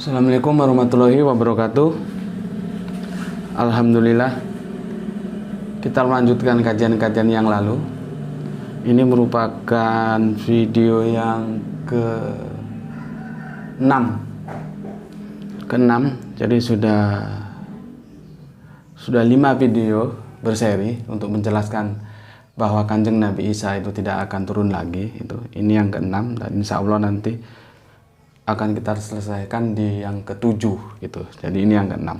Assalamualaikum warahmatullahi wabarakatuh. Alhamdulillah, kita melanjutkan kajian-kajian yang lalu. Ini merupakan video yang ke-6. Jadi sudah 5 video berseri untuk menjelaskan bahwa Kanjeng Nabi Isa itu tidak akan turun lagi. Ini yang ke-6 dan insya Allah nanti akan kita selesaikan di yang ke-7 gitu. Jadi ini yang ke-6.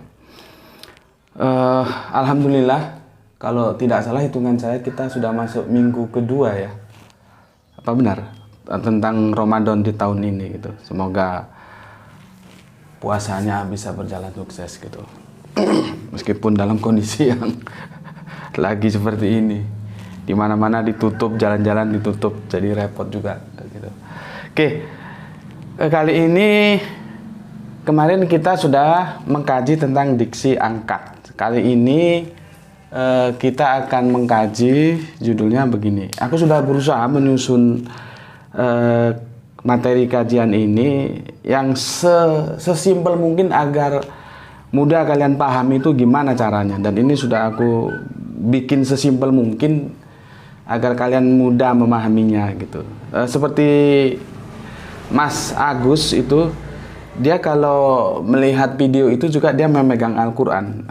Alhamdulillah, kalau tidak salah hitungan saya kita sudah masuk minggu kedua ya. Apa benar? Tentang Ramadan di tahun ini gitu. Semoga puasanya bisa berjalan sukses gitu. Meskipun dalam kondisi yang lagi seperti ini. Di mana-mana ditutup, jalan-jalan ditutup, jadi repot juga gitu. Oke. Kali ini, kemarin kita sudah mengkaji tentang diksi angkat. Kali ini kita akan mengkaji, judulnya begini. Aku sudah berusaha menyusun materi kajian ini yang sesimpel mungkin agar mudah kalian paham itu gimana caranya. Dan ini sudah aku bikin sesimpel mungkin agar kalian mudah memahaminya gitu. Seperti Mas Agus itu, dia kalau melihat video itu juga dia memegang Al-Quran.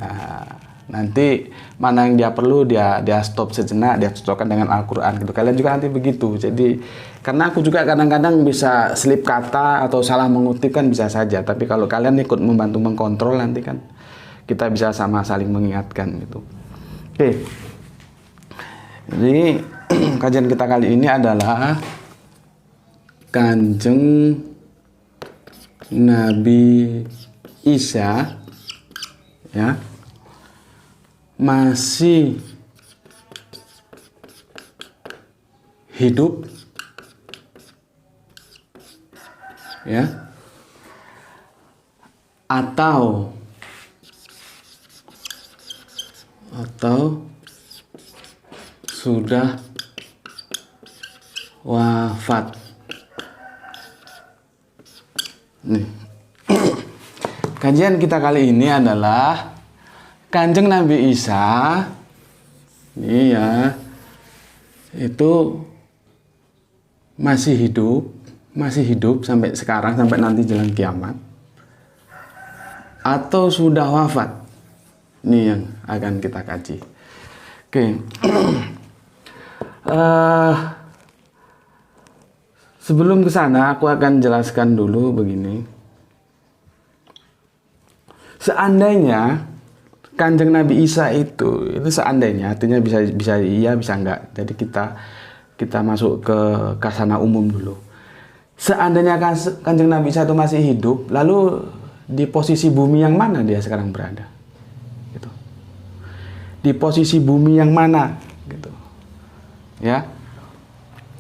Nanti mana yang dia perlu dia stop sejenak, dia cocokkan dengan Al-Quran gitu. Kalian juga nanti begitu. Jadi karena aku juga kadang-kadang bisa slip kata atau salah mengutip kan bisa saja. Tapi kalau kalian ikut membantu mengkontrol nanti kan kita bisa sama saling mengingatkan gitu. Oke. Jadi kajian kita kali ini adalah Kanjeng Nabi Isa ya masih hidup ya atau sudah wafat. Nih. Kajian kita kali ini adalah Kanjeng Nabi Isa ini ya, itu masih hidup sampai sekarang, sampai nanti jalan kiamat, atau sudah wafat. Ini yang akan kita kaji. Oke. Sebelum ke sana, aku akan jelaskan dulu begini. Seandainya Kanjeng Nabi Isa itu seandainya, artinya bisa iya, bisa enggak. Jadi kita masuk ke kasana umum dulu. Seandainya Kanjeng Nabi Isa itu masih hidup, lalu di posisi bumi yang mana dia sekarang berada? Gitu. Di posisi bumi yang mana? Gitu. Ya.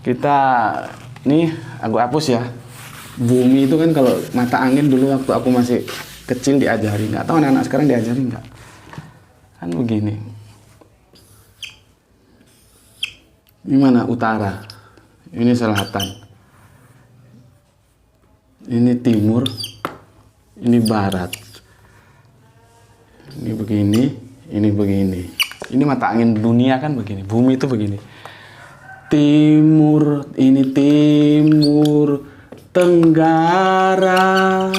Kita nih aku hapus ya. Bumi itu kan kalau mata angin dulu waktu aku masih kecil diajari. Nggak tahu anak-anak sekarang diajari nggak? Kan begini. Ini mana utara? Ini selatan. Ini timur. Ini barat. Ini begini. Ini begini. Ini mata angin dunia kan begini. Bumi itu begini. Timur, ini timur, tenggara,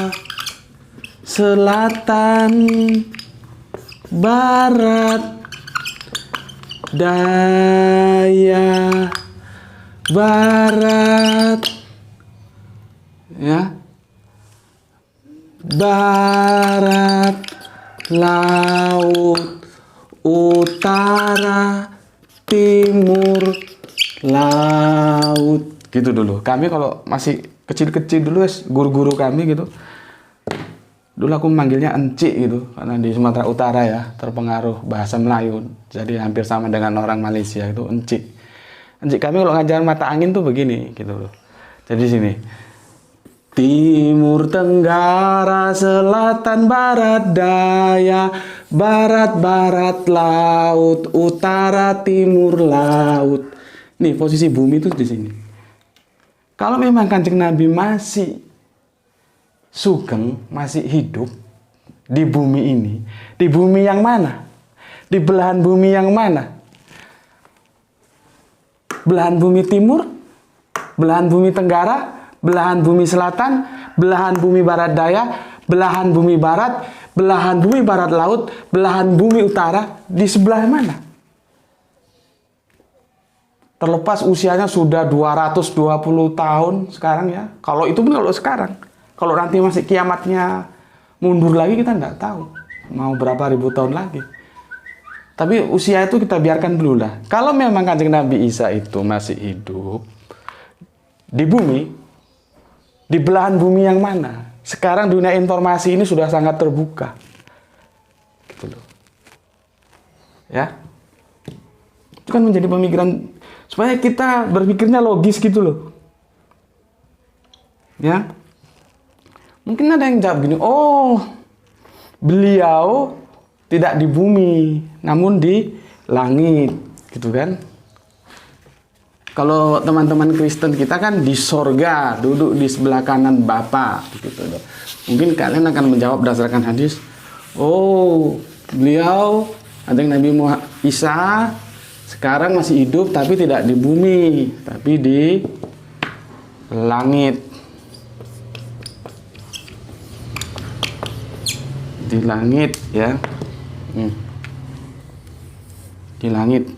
selatan, barat, daya, barat, ya, barat, laut, utara, timur, laut, gitu dulu. Kami kalau masih kecil-kecil dulu, guru-guru kami gitu, Dulu aku memanggilnya encik gitu, karena di Sumatera Utara ya, terpengaruh bahasa Melayu. Jadi hampir sama dengan orang Malaysia itu encik. Encik kami kalau ngajar mata angin tuh begini gitu loh. Jadi sini. Timur, tenggara, selatan, barat, daya, barat, barat, laut, utara, timur, laut. Nih posisi bumi itu di sini. Kalau memang Kanjeng Nabi masih sugeng, masih hidup di bumi ini, di bumi yang mana? Di belahan bumi yang mana? Belahan bumi timur, belahan bumi tenggara, belahan bumi selatan, belahan bumi barat daya, belahan bumi barat, belahan bumi barat laut, belahan bumi utara, di sebelah mana? Terlepas usianya sudah 220 tahun sekarang ya. Kalau itu pun kalau sekarang. Kalau nanti masih kiamatnya mundur lagi kita nggak tahu. Mau berapa ribu tahun lagi. Tapi usia itu kita biarkan dulu lah. Kalau memang Kanjeng Nabi Isa itu masih hidup di bumi, di belahan bumi yang mana? Sekarang dunia informasi ini sudah sangat terbuka. Gitu loh. Ya. Itu kan menjadi pemikiran supaya kita berpikirnya logis gitu loh. Ya. Mungkin ada yang jawab gini, oh, beliau tidak di bumi, namun di langit, gitu kan? Kalau teman-teman Kristen kita kan di sorga, duduk di sebelah kanan Bapa, gitu loh. Mungkin kalian akan menjawab berdasarkan hadis, oh, beliau, Kanjeng Nabi Muhammad Isa sekarang masih hidup tapi tidak di bumi, tapi di langit. Di langit ya. Di langit.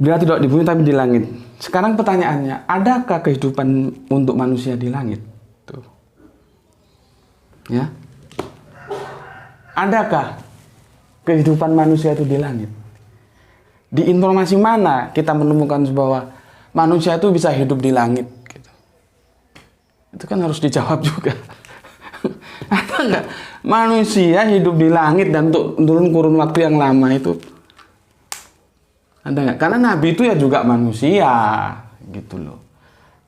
Beliau tidak di bumi tapi di langit. Sekarang pertanyaannya, adakah kehidupan untuk manusia di langit? Tuh. Ya. Adakah kehidupan manusia itu di langit? Di informasi mana kita menemukan bahwa manusia itu bisa hidup di langit? Gitu. Itu kan harus dijawab juga. Ada nggak manusia hidup di langit dan untuk kurun waktu yang lama itu? Ada nggak? Karena Nabi itu ya juga manusia, gitu loh.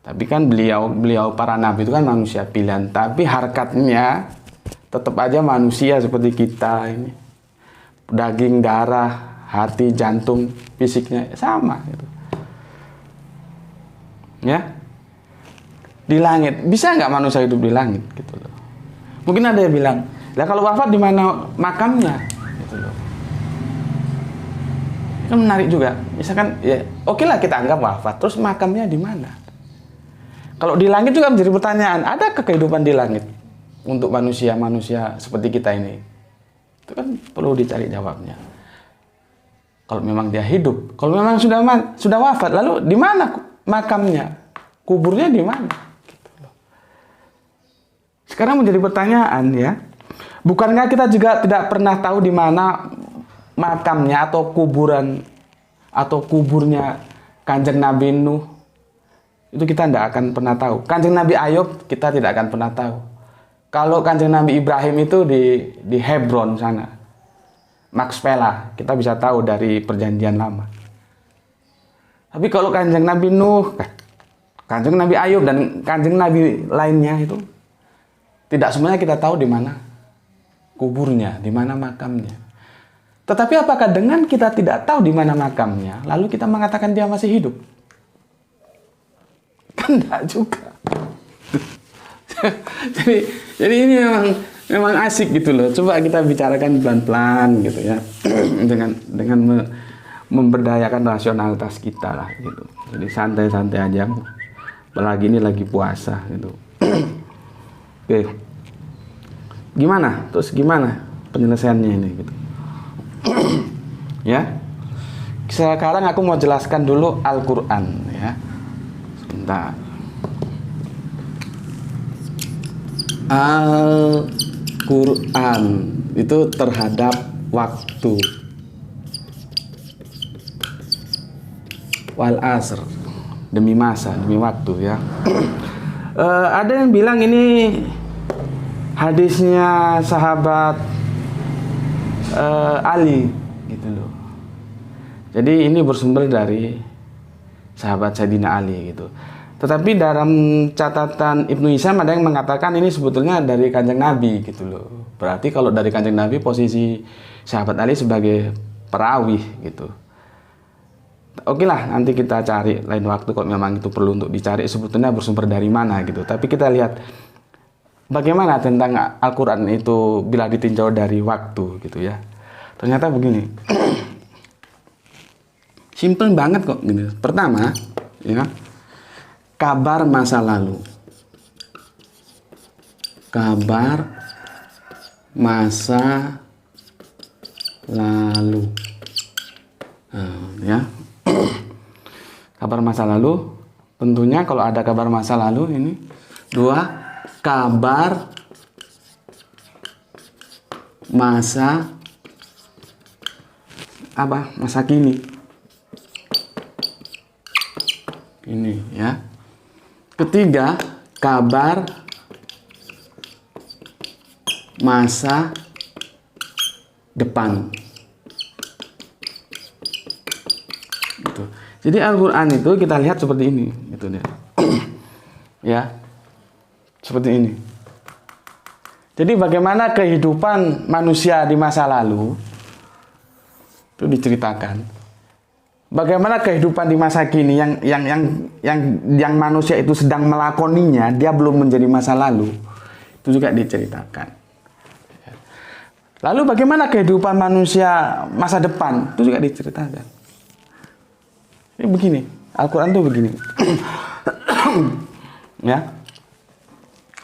Tapi kan beliau para Nabi itu kan manusia pilihan. Tapi harkatnya tetap aja manusia seperti kita ini. Daging, darah, hati, jantung, fisiknya sama. Gitu. Ya, di langit bisa nggak manusia hidup di langit? Gitu loh. Mungkin ada yang bilang, lah kalau wafat di mana makamnya? Gitu loh. Kan menarik juga. Misalkan ya oke lah kita anggap wafat, terus makamnya di mana? Kalau di langit juga menjadi pertanyaan, ada kehidupan di langit untuk manusia seperti kita ini? Itu kan perlu dicari jawabnya. Kalau memang dia hidup, kalau memang sudah wafat, lalu di mana makamnya? Kuburnya di mana? Gitu loh. Sekarang menjadi pertanyaan ya. Bukankah kita juga tidak pernah tahu di mana makamnya atau kuburan atau kuburnya Kanjeng Nabi Nuh? Itu kita tidak akan pernah tahu. Kanjeng Nabi Ayub kita tidak akan pernah tahu. Kalau Kanjeng Nabi Ibrahim itu di Hebron sana, Makspela, kita bisa tahu dari Perjanjian Lama. Tapi kalau Kanjeng Nabi Nuh, Kanjeng Nabi Ayub dan Kanjeng Nabi lainnya itu tidak semuanya kita tahu di mana kuburnya, di mana makamnya. Tetapi apakah dengan kita tidak tahu di mana makamnya, lalu kita mengatakan dia masih hidup? Kan enggak juga. jadi ini memang asik gitu loh. Coba kita bicarakan pelan-pelan gitu ya. dengan memberdayakan rasionalitas kita lah gitu. Jadi santai-santai aja. Apalagi ini lagi puasa gitu. Oke. Gimana? Terus gimana penyelesaiannya ini gitu. Ya. Sekarang aku mau jelaskan dulu Al-Qur'an ya. Sebentar. Al-Qur'an itu terhadap waktu. Wal asr, demi masa, demi waktu ya. Ada yang bilang ini hadisnya sahabat Ali gitu loh. Jadi ini bersumber dari sahabat Sayyidina Ali gitu. Tetapi dalam catatan Ibnu Hisham ada yang mengatakan ini sebetulnya dari Kanjeng Nabi gitu loh. Berarti kalau dari Kanjeng Nabi posisi sahabat Ali sebagai perawi gitu. Oke lah, nanti kita cari lain waktu kalau memang itu perlu untuk dicari sebetulnya bersumber dari mana gitu. Tapi kita lihat bagaimana tentang Al-Quran itu bila ditinjau dari waktu gitu ya. Ternyata begini. Simple banget kok gitu. Pertama, ya, kabar masa lalu. Kabar masa lalu. Ya. Kabar masa lalu, tentunya kalau ada kabar masa lalu ini. Dua, kabar masa masa kini. Ini ya. Ketiga, kabar masa depan. Gitu. Jadi Al-Quran itu kita lihat seperti ini, gitu ya. Ya, seperti ini. Jadi bagaimana kehidupan manusia di masa lalu itu diceritakan. Bagaimana kehidupan di masa kini yang manusia itu sedang melakoninya, dia belum menjadi masa lalu, itu juga diceritakan. Lalu bagaimana kehidupan manusia masa depan, itu juga diceritakan. Ini begini, Al-Quran itu begini. Ya,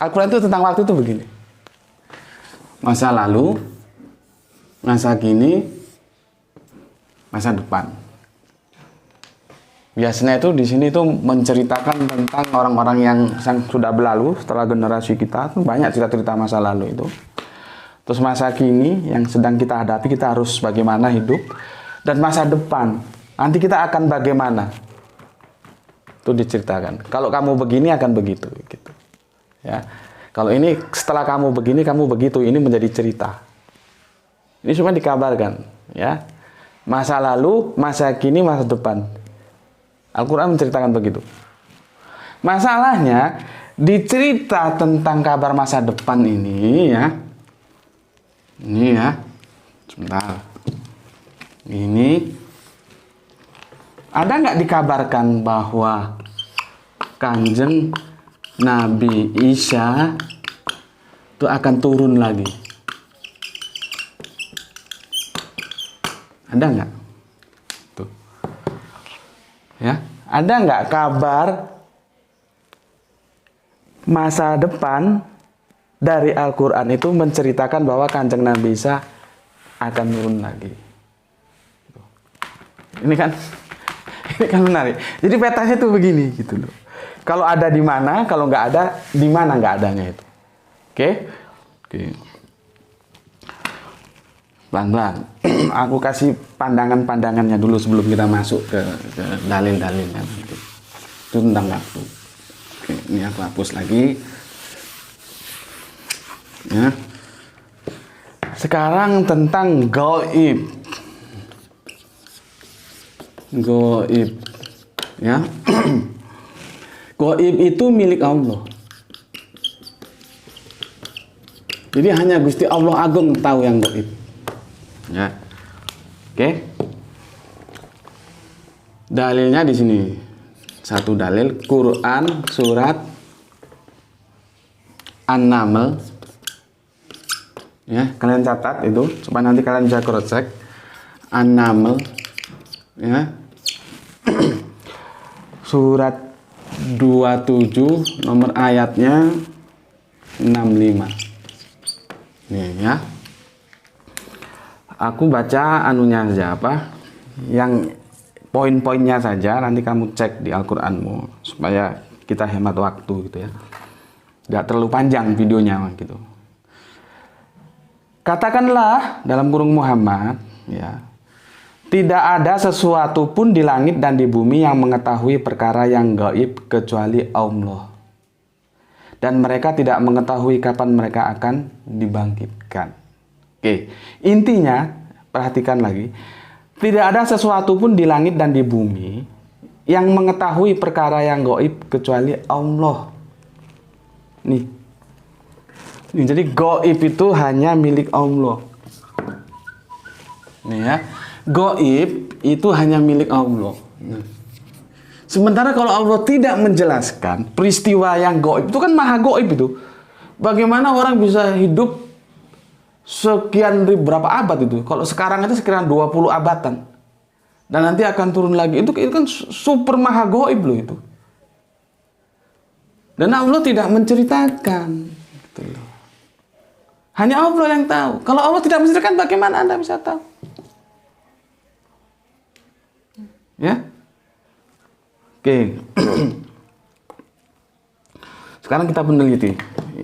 Al-Quran itu tentang waktu itu begini. Masa lalu, masa kini, masa depan. Biasanya itu di sini tuh menceritakan tentang orang-orang yang sudah berlalu setelah generasi kita, tuh banyak cerita-cerita masa lalu itu. Terus masa kini yang sedang kita hadapi, kita harus bagaimana hidup, dan masa depan nanti kita akan bagaimana, itu diceritakan. Kalau kamu begini akan begitu, gitu. Ya, kalau ini setelah kamu begini, kamu begitu. Ini menjadi cerita. Ini semua dikabarkan, ya. Masa lalu, masa kini, masa depan. Al-Quran menceritakan begitu. Masalahnya, dicerita tentang kabar masa depan ini ya. Ini ya. Sebentar. Ini. Ada nggak dikabarkan bahwa Kanjeng Nabi Isa itu akan turun lagi? Ada nggak? Tuh. Ya, ada nggak kabar masa depan dari Al-Quran itu menceritakan bahwa Kanjeng Nabi Isa akan turun lagi? Ini kan menarik. Jadi petanya tuh begini gitu loh. Kalau ada di mana, kalau nggak ada di mana nggak adanya itu. Oke? Pelan-pelan. Aku kasih pandangan-pandangannya dulu sebelum kita masuk ke dalil-dalil kan. Itu tentang waktu. Oke, ini aku hapus lagi. Ya. Sekarang tentang gaib. Gaib. Ya. Gaib itu milik Allah. Jadi hanya Gusti Allah Agung tahu yang gaib. Ya. Oke. Dalilnya di sini. Satu dalil Quran surat An-Naml. Ya, kalian catat itu supaya nanti kalian bisa cross check. An-Naml. Ya. Surat 27 nomor ayatnya 65. Nih ya. Aku baca anunya saja yang poin-poinnya saja, nanti kamu cek di Al-Qur'anmu supaya kita hemat waktu gitu ya. Enggak terlalu panjang videonya gitu. Katakanlah dalam kurung Muhammad ya. Tidak ada sesuatu pun di langit dan di bumi yang mengetahui perkara yang gaib kecuali Allah. dan mereka tidak mengetahui kapan mereka akan dibangkitkan. Oke, intinya perhatikan lagi, tidak ada sesuatu pun di langit dan di bumi yang mengetahui perkara yang gaib kecuali Allah. Nih, jadi gaib itu hanya milik Allah. Nih ya, gaib itu hanya milik Allah. Sementara kalau Allah tidak menjelaskan peristiwa yang gaib, itu kan maha gaib itu. Bagaimana orang bisa hidup sekian berapa abad itu? Kalau sekarang itu sekitar 20 abadan. Dan nanti akan turun lagi. Itu kan super maha gaib loh itu. Dan Allah tidak menceritakan. Gitu loh. Hanya Allah yang tahu. Kalau Allah tidak menceritakan, bagaimana Anda bisa tahu? Ya? Oke. Sekarang kita meneliti,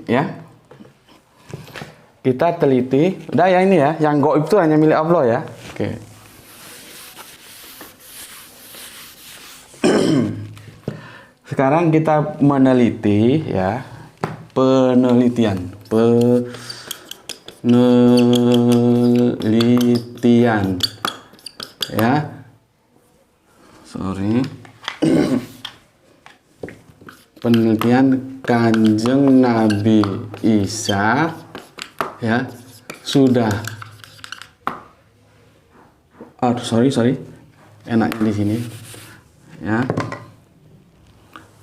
ya. Kita teliti. Udah ya ini ya, yang gaib itu hanya milik Allah ya. Oke. Sekarang kita meneliti ya, penelitian. Ya. Sorry. Penelitian Kanjeng Nabi Isa ya sudah sorry enaknya di sini ya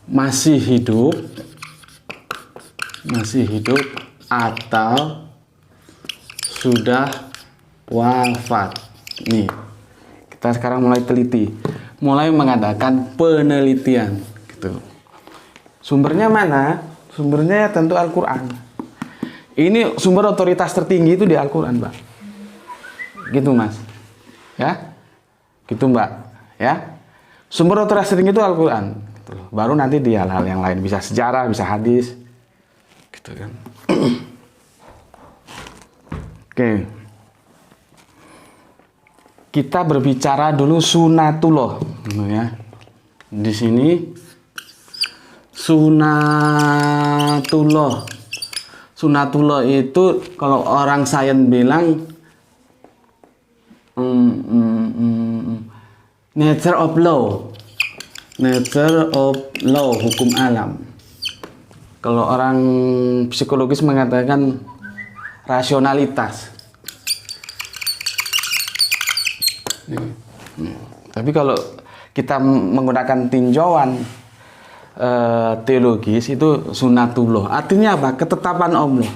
masih hidup atau sudah wafat. Nih, kita sekarang mulai teliti, mulai mengadakan penelitian gitu. Sumbernya mana? Sumbernya tentu Al-Quran. Ini sumber otoritas tertinggi itu di Al-Quran, Mbak. Gitu, Mas. Ya? Gitu, Mbak. Ya? Sumber otoritas tertinggi itu Al-Quran. Gitu. Baru nanti di hal-hal yang lain. Bisa sejarah, bisa hadis. Gitu kan. Oke. Kita berbicara dulu sunatullah. Ya. Di sini Sunatullah itu kalau orang sains bilang nature of law, hukum alam. Kalau orang psikologis mengatakan rasionalitas. Tapi kalau kita menggunakan tinjauan teologis itu sunatullah. Artinya apa? Ketetapan Allah.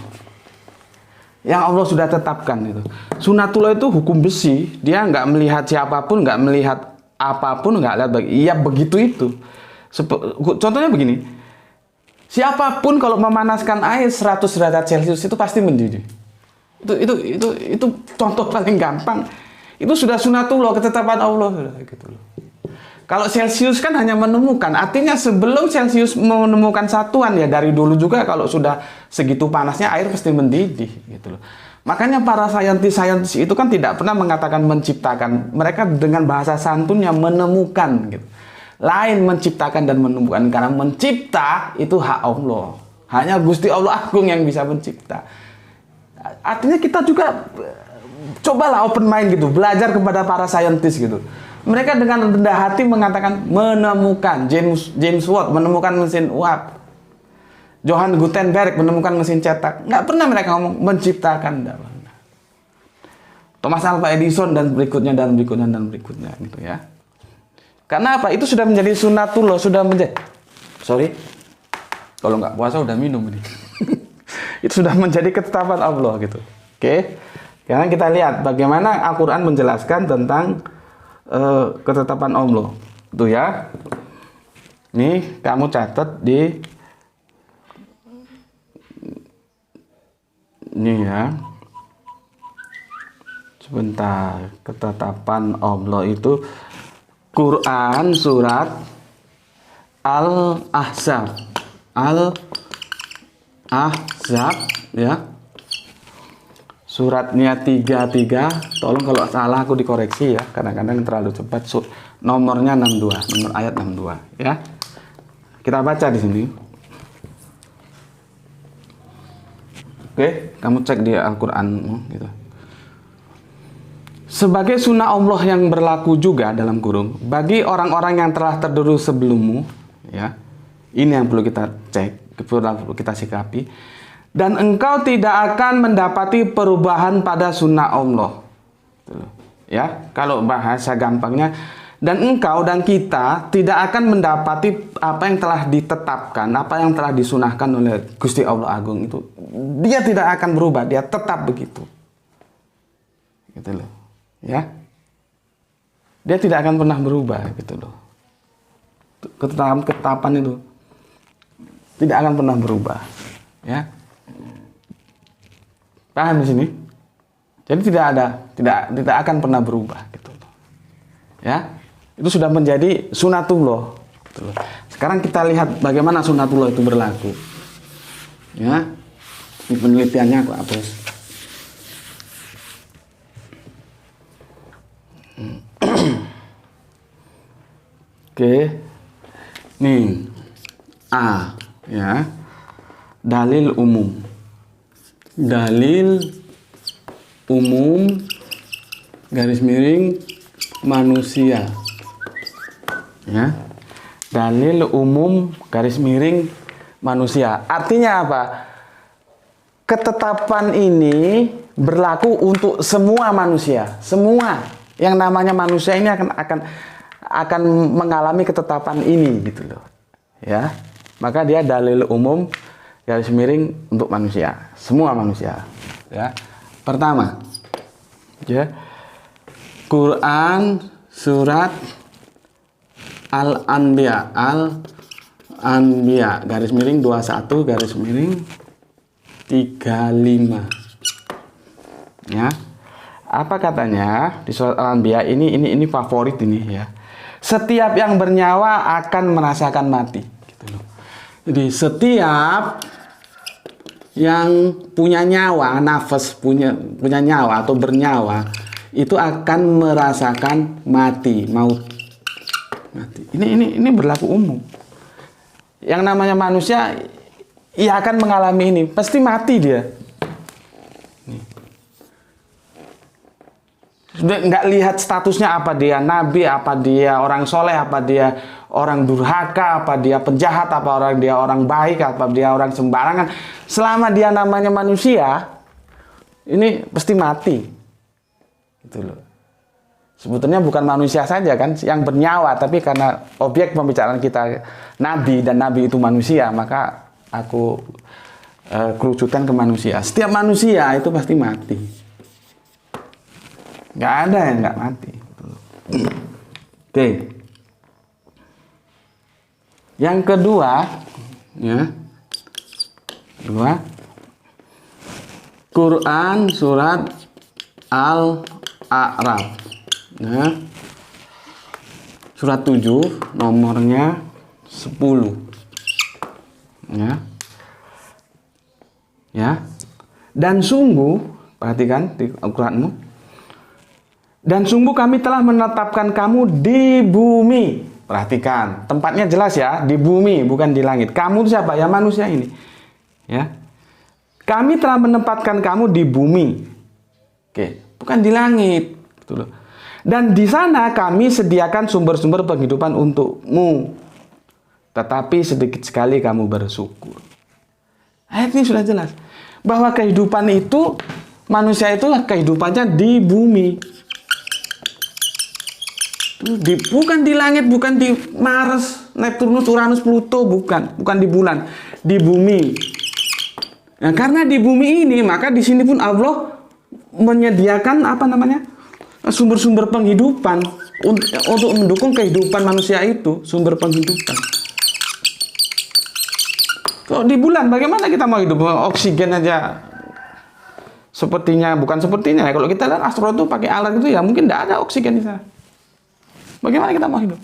Yang Allah sudah tetapkan itu. Sunatullah itu hukum besi. Dia nggak melihat siapapun, nggak melihat apapun, nggak lihat iya begitu itu. Contohnya begini. Siapapun kalau memanaskan air 100 derajat Celcius itu pasti mendidih. Itu contoh paling gampang. Itu sudah sunatullah, ketetapan Allah sudah gitu loh. Kalau Celcius kan hanya menemukan, artinya sebelum Celcius menemukan satuan ya dari dulu juga kalau sudah segitu panasnya air pasti mendidih gitu loh. Makanya para saintis itu kan tidak pernah mengatakan menciptakan, mereka dengan bahasa santunnya menemukan gitu. Lain menciptakan dan menemukan, karena mencipta itu hak Allah. Hanya Gusti Allah Agung yang bisa mencipta. Artinya kita juga cobalah open mind gitu, belajar kepada para saintis gitu. Mereka dengan rendah hati mengatakan menemukan. James Watt menemukan mesin uap. Johann Gutenberg menemukan mesin cetak. Nggak pernah mereka ngomong menciptakan. Thomas Alva Edison dan berikutnya gitu ya. Karena apa? Itu sudah menjadi sunatullah, sudah menjadi. Sorry, kalau nggak puasa udah minum ini. Itu sudah menjadi ketetapan Allah gitu. Oke. Sekarang kita lihat bagaimana Al-Quran menjelaskan tentang ketetapan Allah. Tuh ya. Nih kamu catat di ini ya. Sebentar, ketetapan Allah itu Quran surat Al-Ahzab. Al-Ahzab ya. Suratnya 33, tolong kalau salah aku dikoreksi ya, kadang-kadang terlalu cepat. Nomornya 62, nomor ayat 62 ya. Kita baca di sini. Oke, kamu cek di Al-Quran gitu. Sebagai sunnah Allah yang berlaku juga dalam kurung bagi orang-orang yang telah terdahulu sebelummu, ya. Ini yang perlu kita cek, perlu kita sikapi. Dan engkau tidak akan mendapati perubahan pada sunnah Allah. Ya, kalau bahasa gampangnya, dan engkau dan kita tidak akan mendapati apa yang telah ditetapkan, apa yang telah disunahkan oleh Gusti Allah Agung itu. Dia tidak akan berubah, dia tetap begitu. Gitu loh. Ya. Dia tidak akan pernah berubah gitu loh. Ketetapan itu tidak akan pernah berubah, ya. Paham di sini? Jadi tidak akan pernah berubah gitu loh. Ya. Itu sudah menjadi sunatullah gitu loh. Sekarang kita lihat bagaimana sunatullah itu berlaku. Ya. Ini penelitiannya aku hapus. Oke, nih A, ya, dalil umum garis miring manusia, ya, dalil umum garis miring manusia. Artinya apa? Ketetapan ini berlaku untuk semua manusia, semua yang namanya manusia ini akan mengalami ketetapan ini gitu loh, ya. Maka dia dalil umum garis miring untuk manusia, semua manusia, ya. Pertama, ya, Quran surat Al-Anbiya garis miring 21 garis miring 35, ya. Apa katanya di surat Al-Anbiya ini favorit ini, ya. Setiap yang bernyawa akan merasakan mati. Gitu loh. Jadi setiap yang punya nyawa, nafas punya nyawa atau bernyawa itu akan merasakan mati, maut. Mati. Ini berlaku umum. Yang namanya manusia, ia akan mengalami ini, pasti mati dia. Sudah nggak lihat statusnya, apa dia nabi, apa dia orang soleh, apa dia orang durhaka, apa dia penjahat, apa dia orang baik, apa dia orang sembarangan. Selama dia namanya manusia, ini pasti mati. Gitu loh. Sebetulnya bukan manusia saja kan yang bernyawa, tapi karena objek pembicaraan kita nabi dan nabi itu manusia, maka aku kerucutkan ke manusia. Setiap manusia itu pasti mati. Nggak ada yang nggak mati. Oke. Yang kedua, ya, Quran surat Al-A'raf, ya, surat 7 nomornya 10, ya, ya. Dan sungguh, perhatikan di Al-Quranmu. Dan sungguh kami telah menetapkan kamu di bumi. Perhatikan, tempatnya jelas ya, di bumi, bukan di langit. Kamu itu siapa? Ya manusia ini. Ya. Kami telah menempatkan kamu di bumi. Oke, bukan di langit. Gitu loh. Dan di sana kami sediakan sumber-sumber penghidupan untukmu. Tetapi sedikit sekali kamu bersyukur. Ayat ini sudah jelas. Bahwa kehidupan itu, manusia itulah kehidupannya di bumi. Bukan di langit, bukan di Mars, Neptunus, Uranus, Pluto, bukan di bulan, di bumi. Nah, karena di bumi ini, maka di sini pun Allah menyediakan sumber-sumber penghidupan untuk mendukung kehidupan manusia itu, sumber penghidupan. Kalau di bulan, bagaimana kita mau hidup? Oksigen aja bukan sepertinya ya. Kalau kita lihat astronot itu pakai alat itu ya, mungkin tidak ada oksigen di sana. Bagaimana kita mau hidup?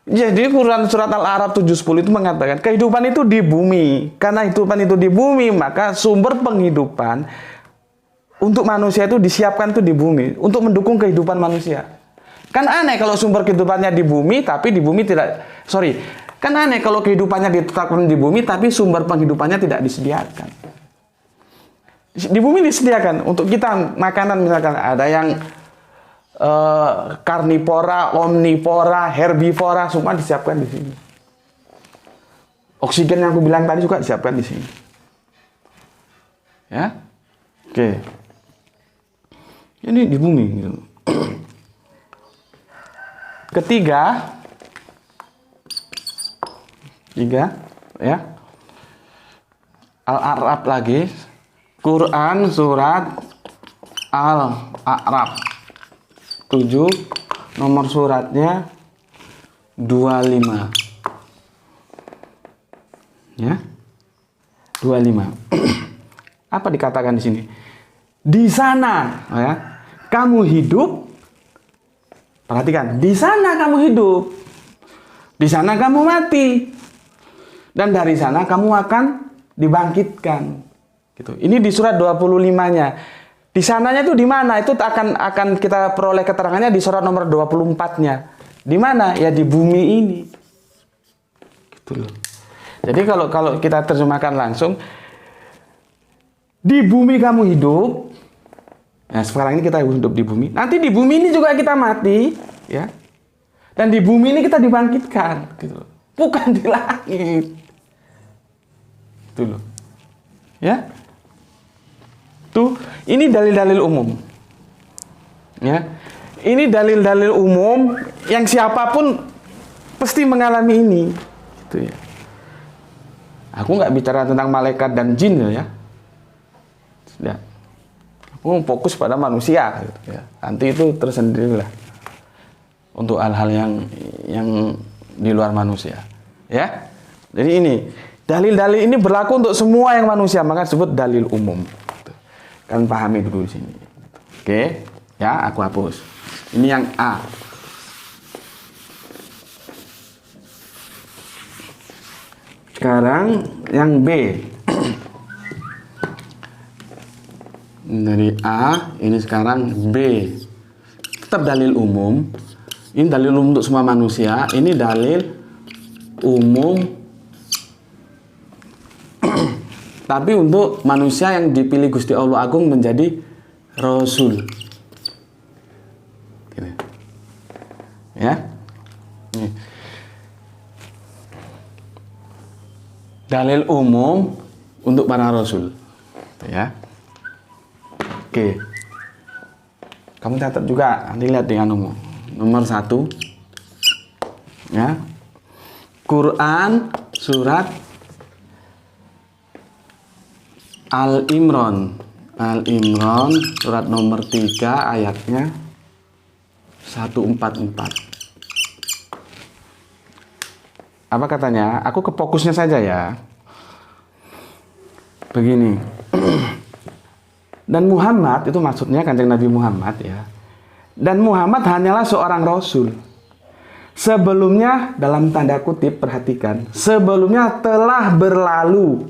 Jadi Quran surat Al-A'raf 7:10 itu mengatakan kehidupan itu di bumi. Karena kehidupan itu di bumi, maka sumber penghidupan untuk manusia itu disiapkan itu di bumi untuk mendukung kehidupan manusia. Kan aneh kalau sumber kehidupannya di bumi, tapi di bumi Kan aneh kalau kehidupannya ditetapkan di bumi, tapi sumber penghidupannya tidak disediakan. Di bumi disediakan untuk kita makanan, misalkan ada yang karnivora, omnivora, herbivora, semua disiapkan di sini. Oksigen yang aku bilang tadi juga disiapkan di sini. Ya, oke. Ini di bumi. Gitu. Ketiga, ya. Al-A'raf lagi. Quran surat Al-A'raf 7, nomor suratnya 25. Ya. 25. Apa dikatakan di sini? Di sana, ya, kamu hidup. Perhatikan, di sana kamu hidup. Di sana kamu mati. Dan dari sana kamu akan dibangkitkan. Gitu. Ini di surat 25-nya. Di sananya itu di mana? Itu akan kita peroleh keterangannya di surat nomor 24-nya. Di mana? Ya di bumi ini. Gitu loh. Jadi kalau kita terjemahkan langsung, di bumi kamu hidup. Nah, sekarang ini kita hidup di bumi. Nanti di bumi ini juga kita mati, ya. Dan di bumi ini kita dibangkitkan, gitu loh. Bukan di langit. Itu loh. Ya. Tuh, ini dalil-dalil umum. Ya. Ini dalil-dalil umum yang siapapun pasti mengalami ini. Gitu ya. Aku nggak bicara tentang malaikat dan jin ya. Sudah. Aku fokus pada manusia gitu ya. Nanti itu tersendirilah untuk hal-hal yang di luar manusia. Ya. Jadi ini dalil-dalil ini berlaku untuk semua yang manusia, maka disebut dalil umum. Kalian pahami dulu di sini. Oke, ya, aku hapus. Ini yang A. Sekarang yang B. Dari A, ini sekarang B. Tetap dalil umum. Ini dalil umum untuk semua manusia. Ini dalil umum tapi untuk manusia yang dipilih Gusti Allah Agung menjadi Rasul. Gini. Ya. Nih. Dalil umum untuk para Rasul. Ya. Oke. Kamu catat juga, nanti lihat dengan umum. Nomor 1. Ya. Quran surat Al-Imran. Al-Imran surat nomor 3 ayatnya 144. Apa katanya? Aku ke fokusnya saja ya. Begini. Dan Muhammad itu maksudnya Kanjeng Nabi Muhammad ya. Dan Muhammad hanyalah seorang rasul. Sebelumnya, dalam tanda kutip, perhatikan, sebelumnya telah berlalu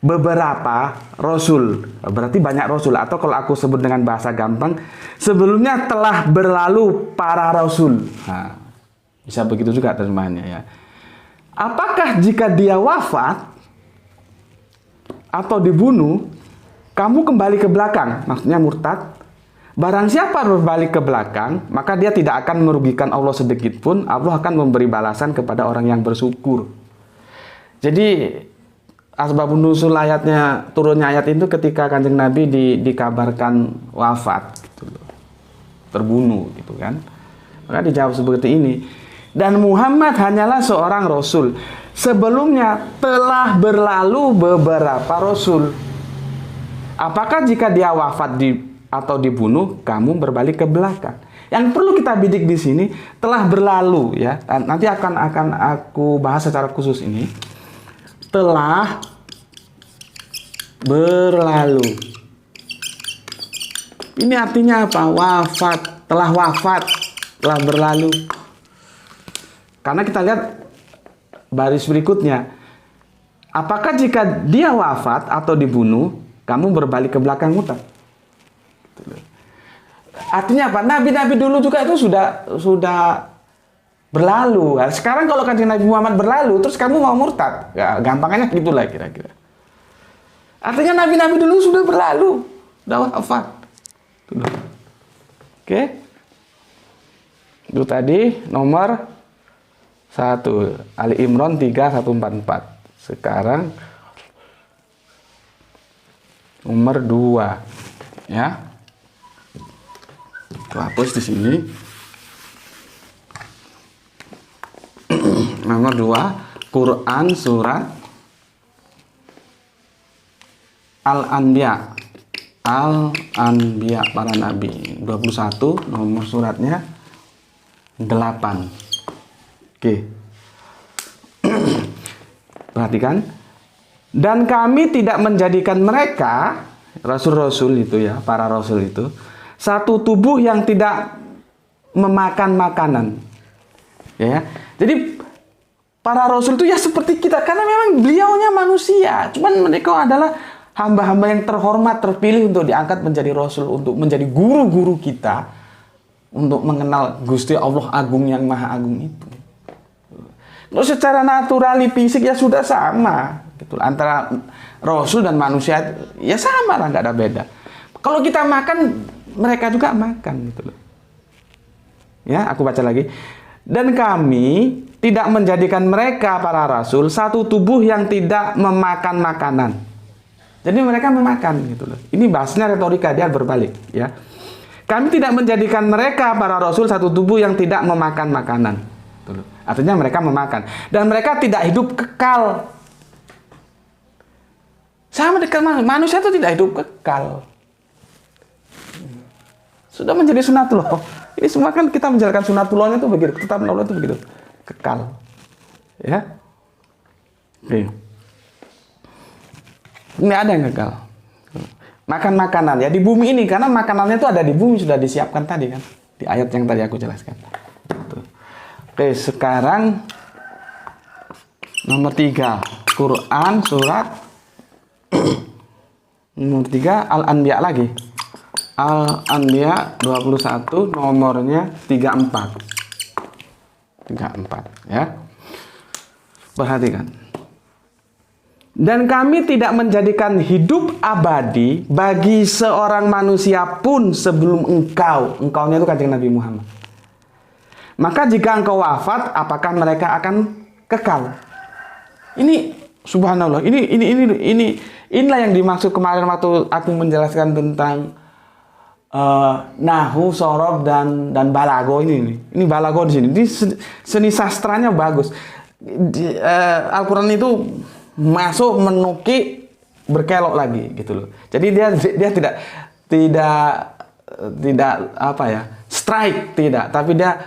beberapa rasul, berarti banyak rasul, atau kalau aku sebut dengan bahasa gampang, sebelumnya telah berlalu para rasul. Nah, bisa begitu juga terjemahannya ya. Apakah jika dia wafat atau dibunuh, kamu kembali ke belakang, maksudnya murtad? Barang siapa berbalik ke belakang, maka dia tidak akan merugikan Allah sedikit pun. Allah akan memberi balasan kepada orang yang bersyukur. Jadi asbabun nuzul ayatnya, turunnya ayat itu ketika Kanjeng Nabi dikabarkan wafat gitu loh. Terbunuh gitu kan. Maka dijawab seperti ini. Dan Muhammad hanyalah seorang rasul. Sebelumnya telah berlalu beberapa rasul. Apakah jika dia wafat atau dibunuh, kamu berbalik ke belakang? Yang perlu kita bidik di sini telah berlalu ya. Nanti akan aku bahas secara khusus ini. Telah berlalu. Ini artinya apa? Wafat, telah berlalu. Karena kita lihat baris berikutnya. Apakah jika dia wafat atau dibunuh, kamu berbalik ke belakang mutar? Artinya apa? Nabi-nabi dulu juga itu sudah berlalu. Nah, sekarang kalau Kanjeng Nabi Muhammad berlalu, terus kamu mau murtad. Ya, gampangnya gitulah kira-kira. Artinya nabi-nabi dulu sudah berlalu, sudah wafat. Oke. Itu tadi nomor 1, Ali Imran 3144. Sekarang nomor 2, ya. Aku hapus di sini. Nomor 2, Quran surat Al-Anbiya. Al-Anbiya, para nabi. 21, nomor suratnya 8. Oke. Perhatikan. Dan kami tidak menjadikan mereka, rasul-rasul itu ya, para rasul itu, satu tubuh yang tidak memakan makanan. Ya. Jadi para rasul itu ya seperti kita, karena memang beliaunya manusia. Cuman mereka adalah hamba-hamba yang terhormat, terpilih untuk diangkat menjadi rasul, untuk menjadi guru-guru kita, untuk mengenal Gusti Allah Agung yang Maha Agung itu. Kalau secara naturali fisik ya sudah sama, gitu. Antara rasul dan manusia ya sama lah, nggak ada beda. Kalau kita makan, mereka juga makan, gitu loh. Ya, aku baca lagi. Dan kami tidak menjadikan mereka para rasul satu tubuh yang tidak memakan makanan. Jadi mereka memakan, gitu loh. Ini bahasnya retorika, dia berbalik, ya. Kami tidak menjadikan mereka para rasul satu tubuh yang tidak memakan makanan. Gitu loh. Artinya mereka memakan. Dan mereka tidak hidup kekal. Sama dengan manusia itu tidak hidup kekal. Sudah menjadi sunatullah. Ini semua kan kita menjalankan sunatullahnya itu begitu. Tetap Allah itu begitu. Kekal. Ya. Oke. Ini ada yang kekal. Makan makanan ya di bumi ini, karena makanannya itu ada di bumi, sudah disiapkan tadi kan. Di ayat yang tadi aku jelaskan. Tuh. Oke, sekarang nomor 3, Quran surat nomor 3 Al-Anbiya lagi. Al-Anbiya 21, nomornya 34. 34 ya. Perhatikan. Dan kami tidak menjadikan hidup abadi bagi seorang manusia pun sebelum engkau. Engkaunya itu Kanjeng Nabi Muhammad. Maka jika engkau wafat, apakah mereka akan kekal? Ini subhanallah. Inilah yang dimaksud kemarin waktu aku menjelaskan tentang nahu, sorob dan balago ini. Ini balago di sini. Ini seni sastranya bagus. Al-Quran itu masuk menukik berkelok lagi gitu loh. Jadi dia tidak apa ya, strike tidak, tapi dia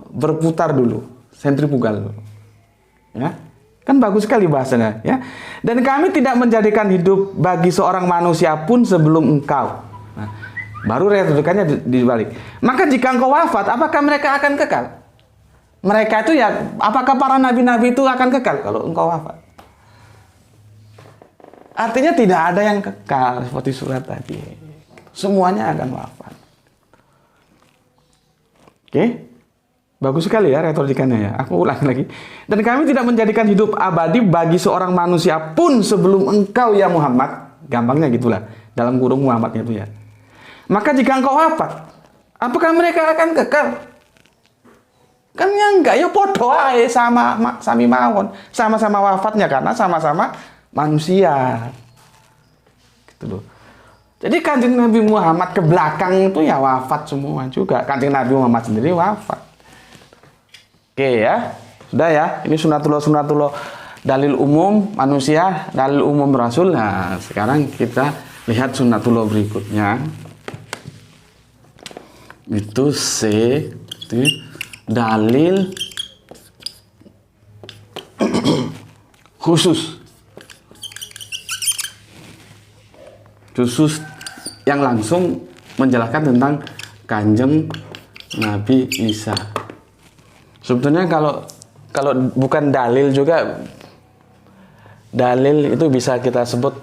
berputar dulu, sentrifugal dulu. Ya. Kan bagus sekali bahasanya, ya. Dan kami tidak menjadikan hidup bagi seorang manusia pun sebelum engkau. Nah, baru retorikanya dibalik. Maka jika engkau wafat, apakah mereka akan kekal? Mereka itu ya, apakah para nabi-nabi itu akan kekal kalau engkau wafat? Artinya tidak ada yang kekal seperti surat tadi. Semuanya akan wafat. Oke? Bagus sekali ya retorikanya ya. Aku ulang lagi. Dan kami tidak menjadikan hidup abadi bagi seorang manusia pun sebelum engkau ya Muhammad. Gampangnya gitulah. Dalam kurung Muhammadnya itu ya. Maka jika engkau wafat, apakah mereka akan kekal? Kan ya enggak, ya podo ae sami mawon. Sama-sama wafatnya karena sama-sama manusia. Gitu loh. Jadi Kanjeng Nabi Muhammad ke belakang itu ya wafat semua juga. Kanjeng Nabi Muhammad sendiri wafat. Oke ya. Sudah ya. Ini sunatullah dalil umum manusia, dalil umum rasul. Nah, sekarang kita lihat sunatullah berikutnya. Itu itu dalil khusus yang langsung menjelaskan tentang Kanjeng Nabi Isa. Sebetulnya kalau bukan dalil juga, dalil itu bisa kita sebut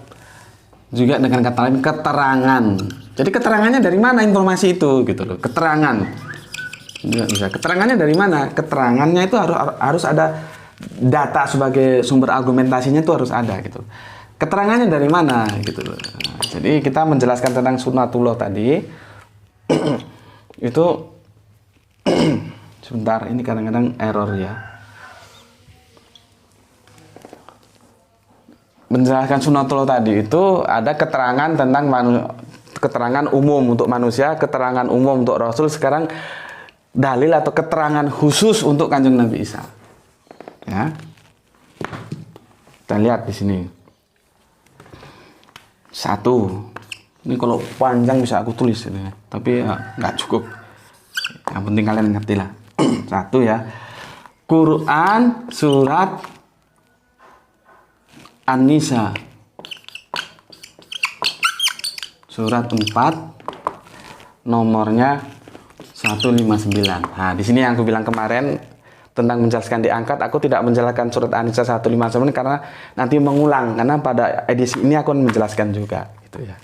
juga dengan kata lain keterangan. Jadi keterangannya dari mana informasi itu gitu loh, keterangan. Nggak bisa. Keterangannya dari mana? Keterangannya itu harus ada data sebagai sumber argumentasinya, itu harus ada gitu. Keterangannya dari mana gitu. Nah, jadi kita menjelaskan tentang sunnatullah tadi itu sebentar, ini kadang-kadang error ya. Menjelaskan sunnatullah tadi itu ada keterangan tentang keterangan umum untuk manusia, keterangan umum untuk Rasul. Sekarang dalil atau keterangan khusus untuk Kanjeng Nabi Isa. Ya. Kita lihat di sini. 1. Ini kalau panjang bisa aku tulis ini, tapi nggak cukup. Yang penting kalian ngerti lah. 1 ya. Quran surat An-Nisa. Surat 4 nomornya 159. Nah, di sini yang aku bilang kemarin tentang menjelaskan diangkat, aku tidak menjelaskan surat An-Nisa 159 karena nanti mengulang, karena pada edisi ini aku akan menjelaskan juga gitu ya.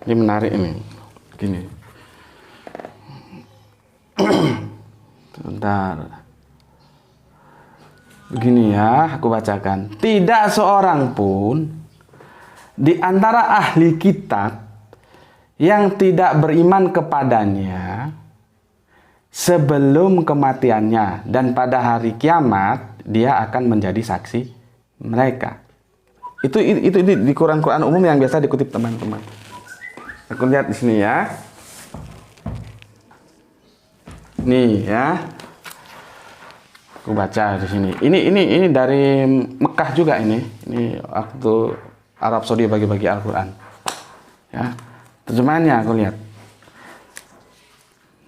Ini menarik ini. Gini. Sebentar. Begini ya, aku bacakan. Tidak seorang pun di antara ahli kitab yang tidak beriman kepadanya sebelum kematiannya, dan pada hari kiamat dia akan menjadi saksi mereka. Itu di Quran umum yang biasa dikutip teman-teman. Aku lihat di sini ya. Nih ya. Aku baca di sini. Ini dari Mekah juga ini. Ini waktu Arab Saudi bagi-bagi Al-Qur'an. Ya. Terjemahannya aku lihat.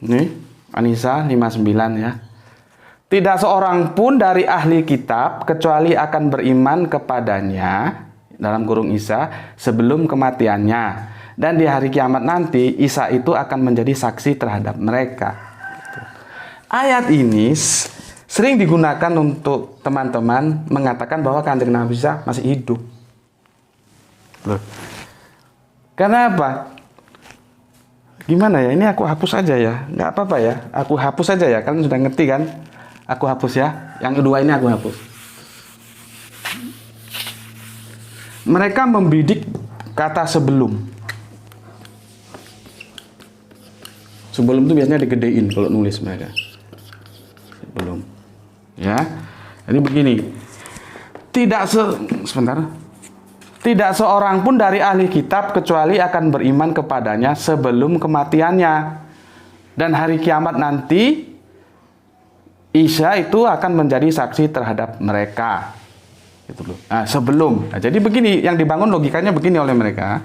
Nih, An-Nisa 59 ya. Tidak seorang pun dari ahli kitab kecuali akan beriman kepadanya, dalam kurung Isa, sebelum kematiannya. Dan di hari kiamat nanti Isa itu akan menjadi saksi terhadap mereka. Ayat ini sering digunakan untuk teman-teman mengatakan bahwa Kanjeng Nabi Isa masih hidup. Loh. Karena apa? Gimana ya? Ini aku hapus aja ya. Nggak apa-apa ya. Aku hapus aja ya. Kalian sudah ngerti kan? Aku hapus ya. Yang kedua ini aku hapus. Mereka membidik kata sebelum. Sebelum itu biasanya digedein kalau nulis mereka. Sebelum. Ya, jadi begini. Tidak seorang pun dari ahli kitab kecuali akan beriman kepadanya sebelum kematiannya. Dan hari kiamat nanti Isa itu akan menjadi saksi terhadap mereka. Gitu loh. Nah, sebelum. Nah, jadi begini, yang dibangun logikanya begini oleh mereka.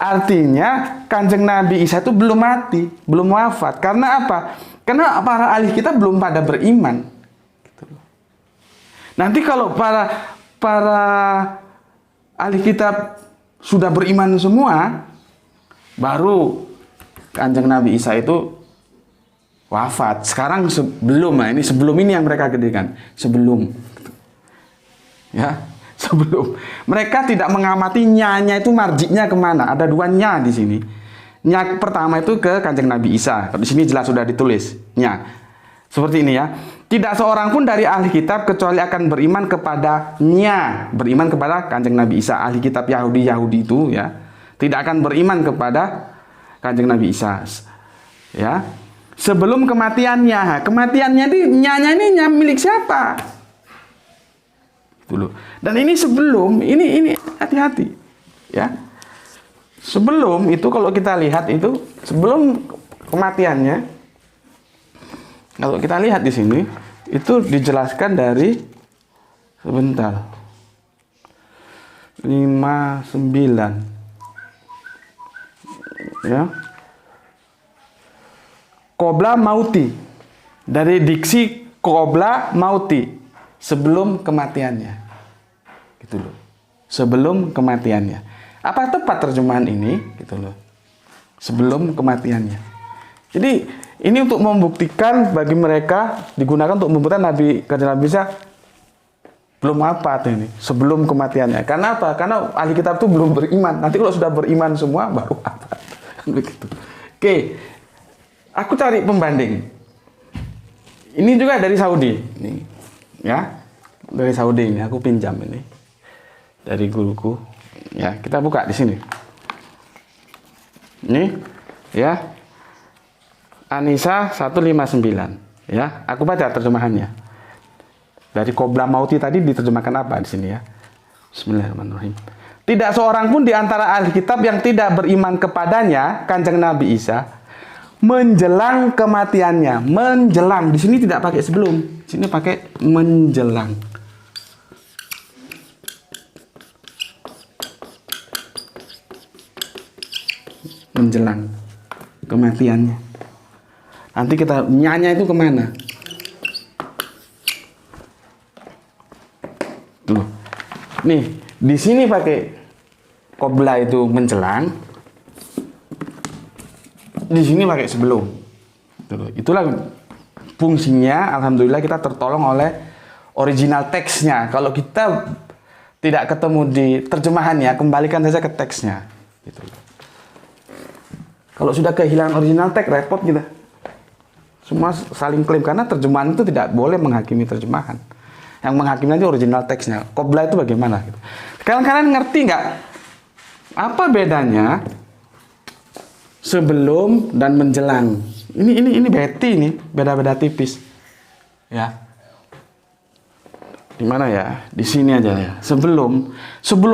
Artinya Kanjeng Nabi Isa itu belum mati, belum wafat. Karena apa? Karena para ahli kitab belum pada beriman. Nanti kalau para ahli kitab sudah beriman semua, baru Kanjeng Nabi Isa itu wafat. Sekarang sebelum, nah ini sebelum ini yang mereka gedekan. Sebelum. Ya, sebelum. Mereka tidak mengamati nyanya itu marjiknya kemana. Ada 2 nya di sini. Nya pertama itu ke Kanjeng Nabi Isa. Di sini jelas sudah ditulis. Nya. Seperti ini ya. Tidak seorang pun dari ahli kitab kecuali akan beriman kepadanya. Beriman kepada Kanjeng Nabi Isa. Ahli kitab Yahudi itu ya. Tidak akan beriman kepada Kanjeng Nabi Isa. Ya. Sebelum kematiannya. Kematiannya ini nyanya ini milik siapa? Dulu. Dan ini sebelum, ini hati-hati. Ya. Sebelum itu kalau kita lihat itu sebelum kematiannya, kalau kita lihat di sini itu dijelaskan dari sebentar 59 ya, qobla mauti, dari diksi qobla mauti, sebelum kematiannya, gitu loh, sebelum kematiannya. Apa tepat terjemahan ini? Gitu loh. Sebelum kematiannya. Jadi ini untuk membuktikan bagi mereka, digunakan untuk membuktikan Kanjeng Nabi Isa belum wafat ini, sebelum kematiannya. Karena apa? Karena ahli kitab itu belum beriman. Nanti kalau sudah beriman semua baru wafat. Begitu. Oke, aku cari pembanding. Ini juga dari Saudi, ini, ya, dari Saudi ini. Aku pinjam ini dari guruku. Ya, kita buka di sini. Ini, ya, An-Nisa 159. Ya, aku baca terjemahannya. Dari Qobla Mauti tadi diterjemahkan apa di sini ya? Bismillahirrahmanirrahim. Tidak seorang pun di antara ahli kitab yang tidak beriman kepadanya, Kanjeng Nabi Isa, menjelang kematiannya. Menjelang, di sini tidak pakai sebelum, di sini pakai menjelang. Menjelang kematiannya. Nanti kita nyanyi itu kemana? Tuh. Nih, di sini pakai qobla itu menjelang. Di sini pakai sebelum. Tuh. Itulah fungsinya. Alhamdulillah kita tertolong oleh original teksnya. Kalau kita tidak ketemu di terjemahannya, kembalikan saja ke teksnya. Gitu. Kalau sudah kehilangan original teks, repot kita. Semua saling klaim karena terjemahan itu tidak boleh menghakimi terjemahan. Yang menghakimi nanti original teksnya. Qobla itu bagaimana? Gitu. Sekarang kalian ngerti nggak apa bedanya sebelum dan menjelang? Ini beti ini beda-beda tipis. Ya. Di mana ya? Di sini aja ya. Sebelum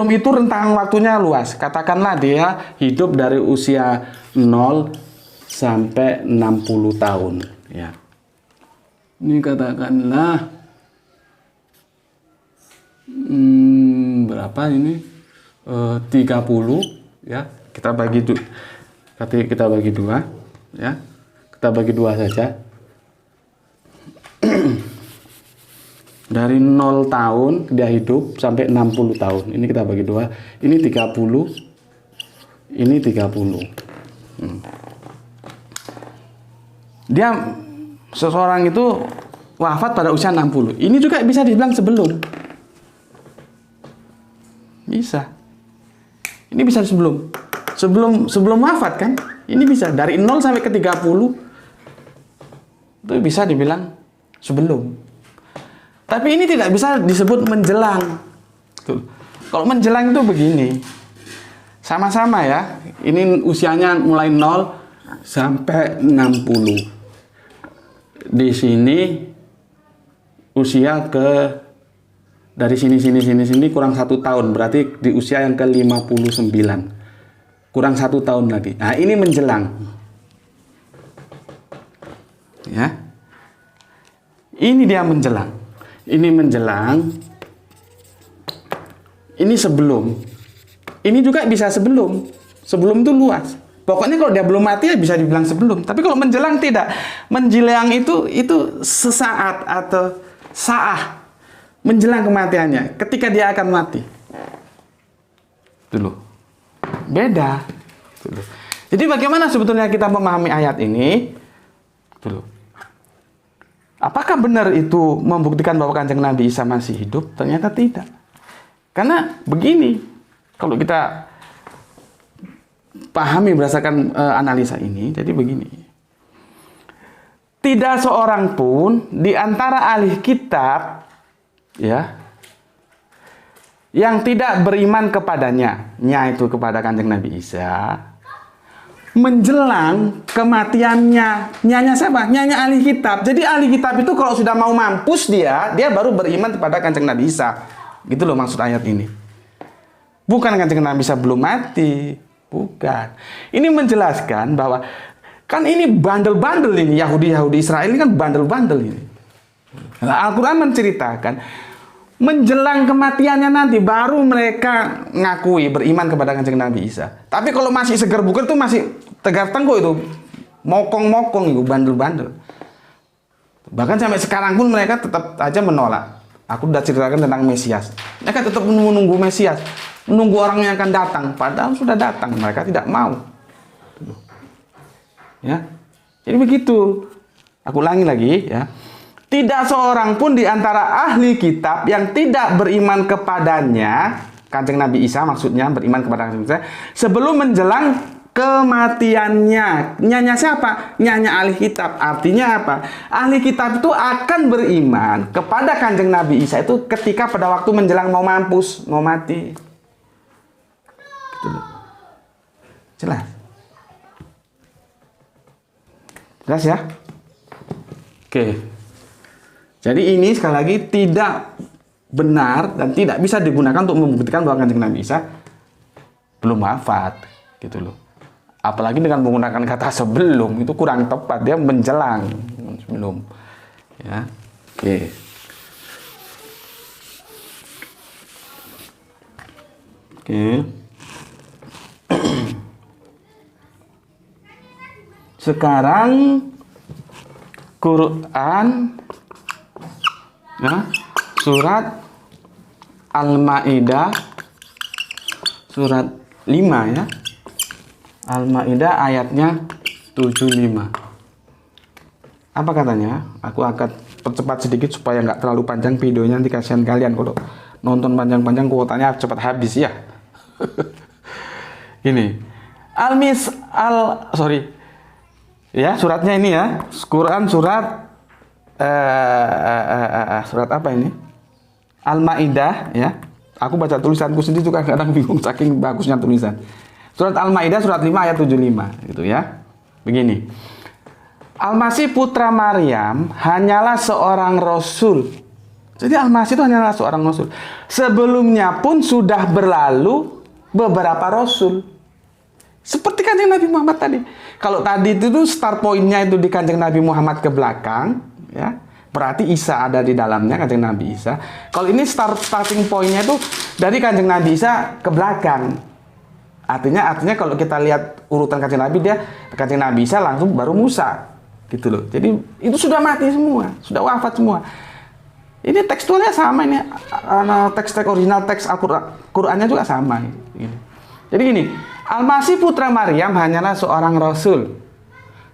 itu rentang waktunya luas. Katakanlah dia hidup dari usia 0 sampai 60 tahun. Ya. Ini katakanlah berapa ini? 30 ya. Kita bagi dua ya. Kita bagi dua saja. Dari 0 tahun dia hidup sampai 60 tahun. Ini kita bagi dua. Ini 30. Ini 30. Dia seseorang itu wafat pada usia 60. Ini juga bisa dibilang sebelum. Bisa. Ini bisa sebelum wafat kan? Ini bisa dari 0 sampai ke 30. Itu bisa dibilang sebelum. Tapi ini tidak bisa disebut menjelang. Tuh. Kalau menjelang itu begini. Sama-sama ya. Ini usianya mulai 0 sampai 60. Di sini usia dari sini kurang 1 tahun, berarti di usia yang ke-59 kurang 1 tahun lagi. Nah ini menjelang ya, ini dia menjelang, ini sebelum, ini juga bisa sebelum itu luas. Pokoknya kalau dia belum mati ya bisa dibilang sebelum. Tapi kalau menjelang tidak. Menjelang itu sesaat atau saah menjelang kematiannya. Ketika dia akan mati. Dulu. Beda. Dulu. Jadi bagaimana sebetulnya kita memahami ayat ini? Dulu. Apakah benar itu membuktikan bahwa Kanjeng Nabi Isa masih hidup? Ternyata tidak. Karena begini. Kalau kita pahami berdasarkan analisa ini, jadi begini. Tidak seorang pun di antara ahli kitab ya yang tidak beriman kepadanya, yaitu kepada Kanjeng Nabi Isa, menjelang kematiannya. Nyanya siapa? Nyanya ahli kitab. Jadi ahli kitab itu kalau sudah mau mampus dia baru beriman kepada Kanjeng Nabi Isa. Gitu loh maksud ayat ini. Bukan Kanjeng Nabi Isa belum mati. Bukan. Ini menjelaskan bahwa kan ini bandel-bandel ini, Yahudi Israel ini kan bandel-bandel ini. Nah, Al-Quran menceritakan menjelang kematiannya nanti baru mereka ngakui beriman kepada Kanjeng Nabi Isa. Tapi kalau masih segar bugar itu masih tegar tengkuk itu, mokong-mokong itu, bandel-bandel. Bahkan sampai sekarang pun mereka tetap aja menolak. Aku sudah ceritakan tentang Mesias. Mereka tetap menunggu Mesias. Menunggu orang yang akan datang, padahal sudah datang, mereka tidak mau. Ya, jadi begitu. Aku ulangi lagi, ya. Tidak seorang pun di antara ahli kitab yang tidak beriman kepadanya, Kanjeng Nabi Isa maksudnya beriman kepada Kanjeng Isa, sebelum menjelang kematiannya. Nyanya siapa? Nyanya ahli kitab. Artinya apa? Ahli kitab itu akan beriman kepada Kanjeng Nabi Isa itu ketika pada waktu menjelang mau mampus, mau mati. Gitu. Jelas? Jelas ya? Oke. Jadi ini sekali lagi tidak benar dan tidak bisa digunakan untuk membuktikan bahwa Kanjeng Nabi Isa belum wafat, gitu loh. Apalagi dengan menggunakan kata sebelum, itu kurang tepat, dia menjelang sebelum. Ya. Oke. Oke. Sekarang Quran ya, surat Al-Maidah surat 5 ya. Al-Maidah ayatnya 75. Apa katanya? Aku akan percepat sedikit supaya nggak terlalu panjang videonya, nanti kasihan kalian kalau nonton panjang-panjang kuotanya cepat habis ya. Ini ya, suratnya ini ya. Quran surat surat apa ini? Al-Maidah ya. Aku baca tulisanku sendiri juga kadang bingung saking bagusnya tulisan. Surat Al-Maidah surat 5 ayat 75 gitu ya. Begini. Al-Masih putra Maryam hanyalah seorang rasul. Jadi Al-Masih itu hanyalah seorang rasul. Sebelumnya pun sudah berlalu beberapa rasul. Seperti Kanjeng Nabi Muhammad tadi. Kalau tadi itu start pointnya itu di Kanjeng Nabi Muhammad ke belakang, ya, berarti Isa ada di dalamnya, Kanjeng Nabi Isa. Kalau ini starting pointnya itu dari Kanjeng Nabi Isa ke belakang. Artinya kalau kita lihat urutan Kanjeng Nabi, dia Kanjeng Nabi Isa langsung baru Musa, gitu loh. Jadi itu sudah mati semua, sudah wafat semua. Ini tekstualnya sama, ini teks original teks Al-Qur'annya juga sama. Jadi gini, Al-Masih putra Maryam hanyalah seorang rasul.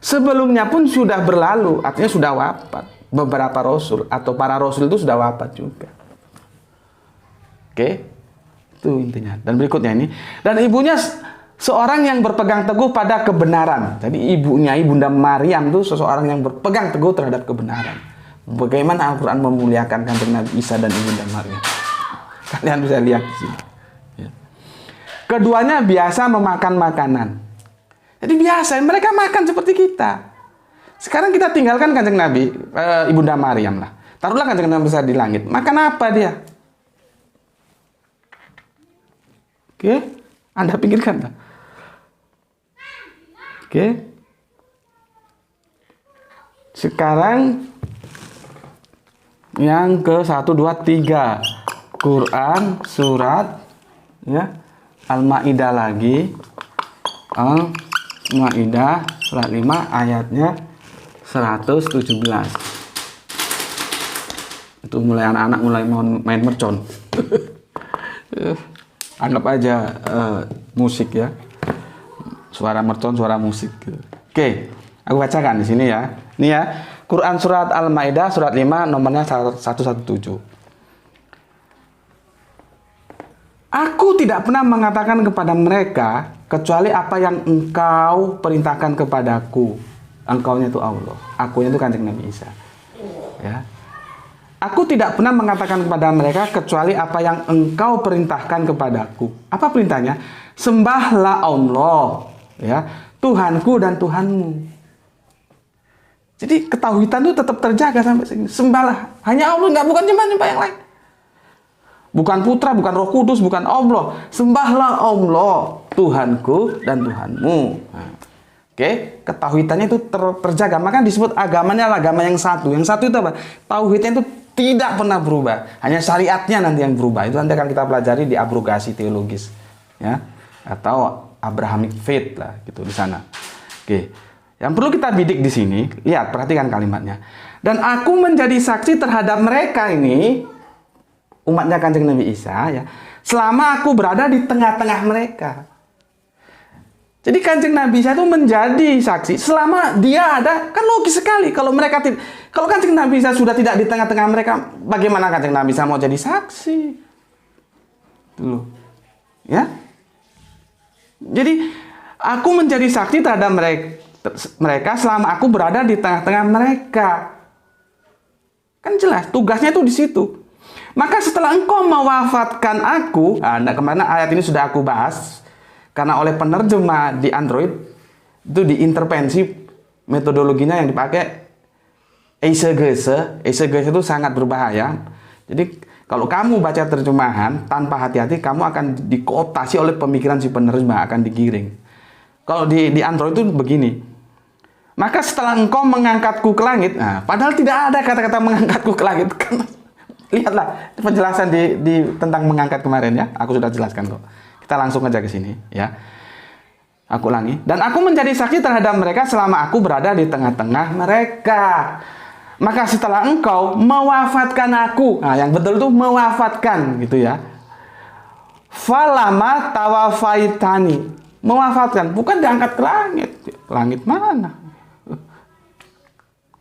Sebelumnya pun sudah berlalu, artinya sudah wafat. Beberapa rasul atau para rasul itu sudah wafat juga. Oke, itu intinya. Dan berikutnya ini, dan ibunya seorang yang berpegang teguh pada kebenaran. Jadi ibunya, Ibunda Maryam itu seseorang yang berpegang teguh terhadap kebenaran. Bagaimana Al-Quran memuliakan Kanjeng Nabi Isa dan Ibunda Maryam? Kalian bisa lihat di sini. Ya. Keduanya biasa memakan makanan. Jadi biasa, mereka makan seperti kita. Sekarang kita tinggalkan Kanjeng Nabi, Ibunda Maryam lah. Taruhlah Kanjeng Nabi besar di langit. Makan apa dia? Oke, Anda pikirkan tak? Oke. Sekarang yang ke 1, 2, 3. Quran surat ya, Al-Maidah lagi. Al-Maidah surat 5 ayatnya 117. Itu mulai anak-anak mulai mau main mercon. Anggap aja musik ya. Suara mercon, suara musik. Oke, aku bacakan di sini ya. Ini ya, Quran surat Al-Maidah surat 5 nomornya 117. Aku tidak pernah mengatakan kepada mereka kecuali apa yang engkau perintahkan kepadaku. Engkaunya itu Allah, akunya itu Kanjeng Nabi Isa. Ya. Aku tidak pernah mengatakan kepada mereka kecuali apa yang engkau perintahkan kepadaku. Apa perintahnya? Sembahlah Allah, ya, Tuhanku dan Tuhanmu. Jadi ketauhidan itu tetap terjaga sampai segini. Sembahlah, hanya Allah, nggak, bukan nyembah yang lain. Bukan Putra, bukan Roh Kudus, bukan Allah. Sembahlah Allah, Tuhanku dan Tuhanmu. Nah, oke, ketauhidannya itu terjaga. Maka disebut agamanya adalah agama yang satu. Yang satu itu apa? Tauhidnya itu tidak pernah berubah. Hanya syariatnya nanti yang berubah. Itu nanti akan kita pelajari di abrogasi teologis, ya, atau Abrahamic faith lah, gitu di sana. Oke, yang perlu kita bidik di sini, lihat, perhatikan kalimatnya. Dan aku menjadi saksi terhadap mereka ini, umatnya Kanjeng Nabi Isa, ya, selama aku berada di tengah-tengah mereka. Jadi Kanjeng Nabi Isa itu menjadi saksi selama dia ada. Kan logis sekali kalau mereka kalau Kanjeng Nabi Isa sudah tidak di tengah-tengah mereka, bagaimana Kanjeng Nabi Isa mau jadi saksi? Tuh, ya. Jadi Aku menjadi saksi terhadap mereka selama aku berada di tengah-tengah mereka. Kan jelas, tugasnya itu di situ. Maka setelah engkau mewafatkan aku, kemana ayat ini sudah aku bahas, karena oleh penerjemah di Android, itu diintervensi metodologinya yang dipakai exegese. Exegese itu sangat berbahaya. Jadi kalau kamu baca terjemahan tanpa hati-hati, kamu akan dikooptasi oleh pemikiran si penerjemah, akan digiring. Kalau di Android itu begini. Maka setelah engkau mengangkatku ke langit, padahal tidak ada kata-kata mengangkatku ke langit. Lihatlah penjelasan tentang mengangkat kemarin ya. Aku sudah jelaskan kok. Kita langsung aja ke sini ya. Aku ulangi. Dan aku menjadi saksi terhadap mereka selama aku berada di tengah-tengah mereka. Maka setelah engkau mewafatkan aku, yang betul itu mewafatkan gitu ya. Falama tawafaitani. Mewafatkan, bukan diangkat ke langit. Langit mana?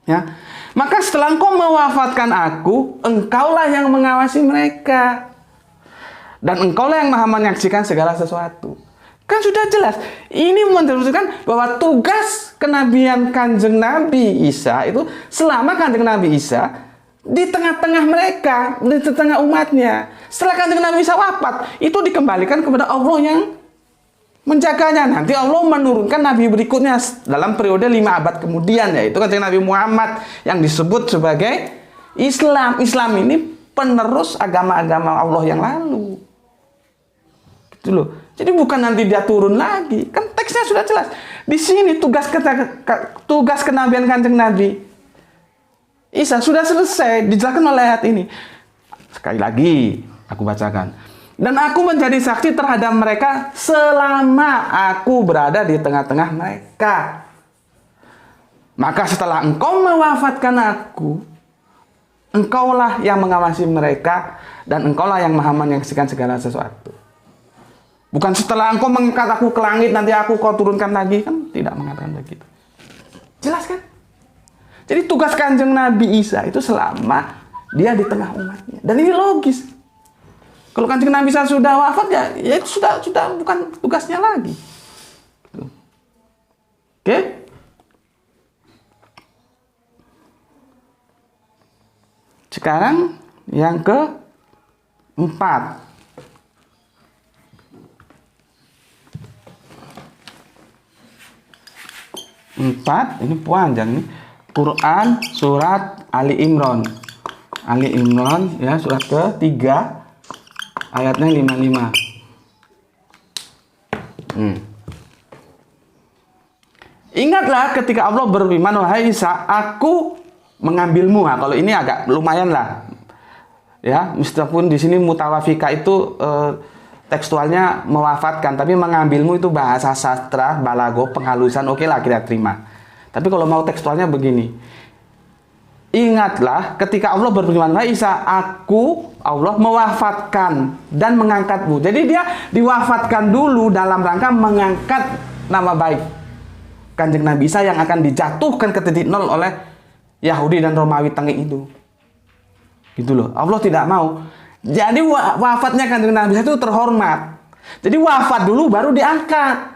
Ya. Maka setelah engkau mewafatkan aku, engkaulah yang mengawasi mereka. Dan engkaulah yang maha menyaksikan segala sesuatu. Kan sudah jelas. Ini menunjukkan bahwa tugas kenabian Kanjeng Nabi Isa itu selama Kanjeng Nabi Isa di tengah-tengah mereka, di tengah umatnya. Setelah Kanjeng Nabi Isa wafat, itu dikembalikan kepada Allah yang menjaganya. Nanti Allah menurunkan Nabi berikutnya dalam periode 5 abad kemudian, yaitu Kanjeng Nabi Muhammad yang disebut sebagai Islam. Islam ini penerus agama-agama Allah yang lalu. Gitu loh. Jadi bukan nanti dia turun lagi. Kan teksnya sudah jelas. Di sini tugas kenabian Kanjeng Nabi Isa sudah selesai, dijelaskan oleh ayat ini. Sekali lagi aku bacakan. Dan aku menjadi saksi terhadap mereka selama aku berada di tengah-tengah mereka. Maka setelah engkau mewafatkan aku, engkaulah yang mengawasi mereka, dan engkaulah yang maha menyaksikan segala sesuatu. Bukan setelah engkau mengangkat aku ke langit, nanti aku kau turunkan lagi. Kan tidak mengatakan begitu. Jelas kan? Jadi tugas Kanjeng Nabi Isa itu selama dia di tengah umatnya. Dan ini logis. Kalau Kanjeng Nabi Isa sudah wafat, ya itu sudah bukan tugasnya lagi. Oke? Sekarang yang keempat. Ini panjang nih. Quran surat Ali Imran. Ali Imran ya, surat ke-3. Ayatnya 55. Ingatlah ketika Allah berfirman, wahai Isa, aku mengambilmu. Kalau ini agak lumayan lah. Ya, meskipun di sini mutawafika itu tekstualnya mewafatkan, tapi mengambilmu itu bahasa sastra, balago, penghalusan, oke lah kita terima. Tapi kalau mau tekstualnya begini. Ingatlah ketika Allah berfirman, wahai Isa, aku Allah mewafatkan dan mengangkatmu. Jadi dia diwafatkan dulu dalam rangka mengangkat nama baik Kanjeng Nabi Isa yang akan dijatuhkan ke titik nol oleh Yahudi dan Romawi Tengik itu. Gitu loh. Allah tidak mau. Jadi wafatnya Kanjeng Nabi Isa itu terhormat. Jadi wafat dulu baru diangkat.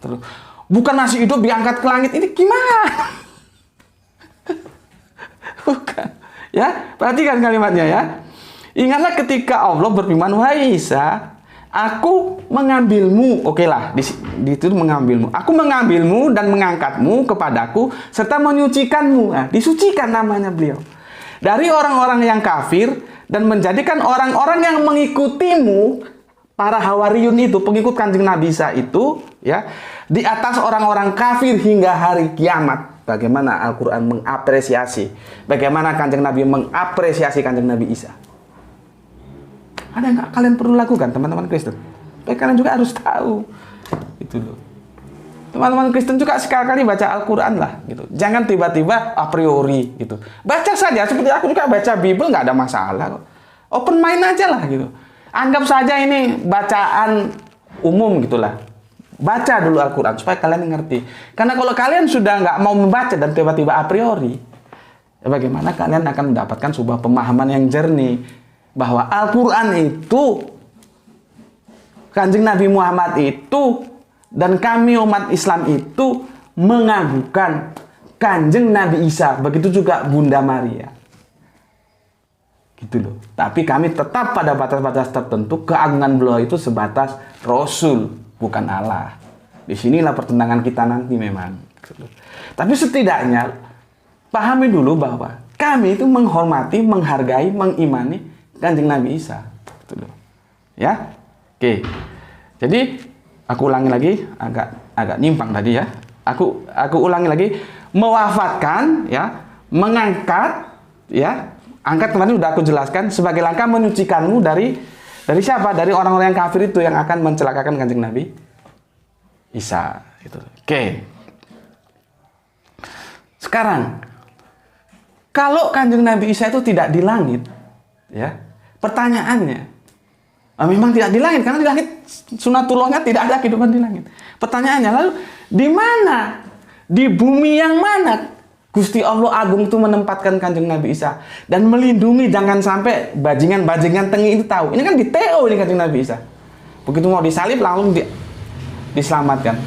Terus bukan masih hidup diangkat ke langit. Ini gimana? Bukan. Ya, perhatikan kalimatnya ya. Ingatlah ketika Allah berfirman, wahai Isa, aku mengambilmu. Oke lah, di itu mengambilmu. Aku mengambilmu dan mengangkatmu kepadaku serta menyucikanmu. Nah, disucikan namanya beliau. Dari orang-orang yang kafir dan menjadikan orang-orang yang mengikutimu, para Hawariyun itu, pengikut Kanjeng Nabi Isa itu, ya, di atas orang-orang kafir hingga hari kiamat. Bagaimana Al-Quran mengapresiasi, bagaimana Kanjeng Nabi mengapresiasi Kanjeng Nabi Isa. Ada yang kalian perlu lakukan, teman-teman Kristen. Tapi kalian juga harus tahu. Itu loh. Teman-teman Kristen juga sekali-kali baca Al-Quran lah. Gitu. Jangan tiba-tiba a priori. Gitu. Baca saja, seperti aku juga baca Bible, nggak ada masalah kok. Open mind aja lah. Gitu. Anggap saja ini bacaan umum gitulah. Baca dulu Al-Quran supaya kalian ngerti. Karena kalau kalian sudah nggak mau membaca dan tiba-tiba a priori, ya bagaimana kalian akan mendapatkan sebuah pemahaman yang jernih bahwa Al-Quran itu, Kanjeng Nabi Muhammad itu Dan kami umat Islam itu mengagungkan Kanjeng Nabi Isa, begitu juga Bunda Maria. Gitu loh. Tapi kami tetap pada batas-batas tertentu, keagungan beliau itu sebatas Rasul, bukan Allah. Disinilah pertentangan kita nanti memang. Gitu loh. Tapi setidaknya pahami dulu bahwa kami itu menghormati, menghargai, mengimani Kanjeng Nabi Isa. Gitu loh. Ya, oke. Jadi aku ulangi lagi, agak nyimpang tadi ya. Aku ulangi lagi, mewafatkan ya, mengangkat ya, angkat kemarin udah aku jelaskan sebagai langkah menyucikanmu dari siapa? Dari orang-orang yang kafir itu yang akan mencelakakan Kanjeng Nabi Isa gitu. Oke. Sekarang kalau Kanjeng Nabi Isa itu tidak di langit ya, pertanyaannya memang tidak di langit, karena di langit sunatullahnya tidak ada kehidupan di langit. Pertanyaannya lalu di mana? Di bumi yang mana Gusti Allah Agung itu menempatkan Kanjeng Nabi Isa dan melindungi jangan sampai bajingan-bajingan tengi itu tahu. Ini kan di TO ini Kanjeng Nabi Isa. Begitu mau disalib langsung diselamatkan.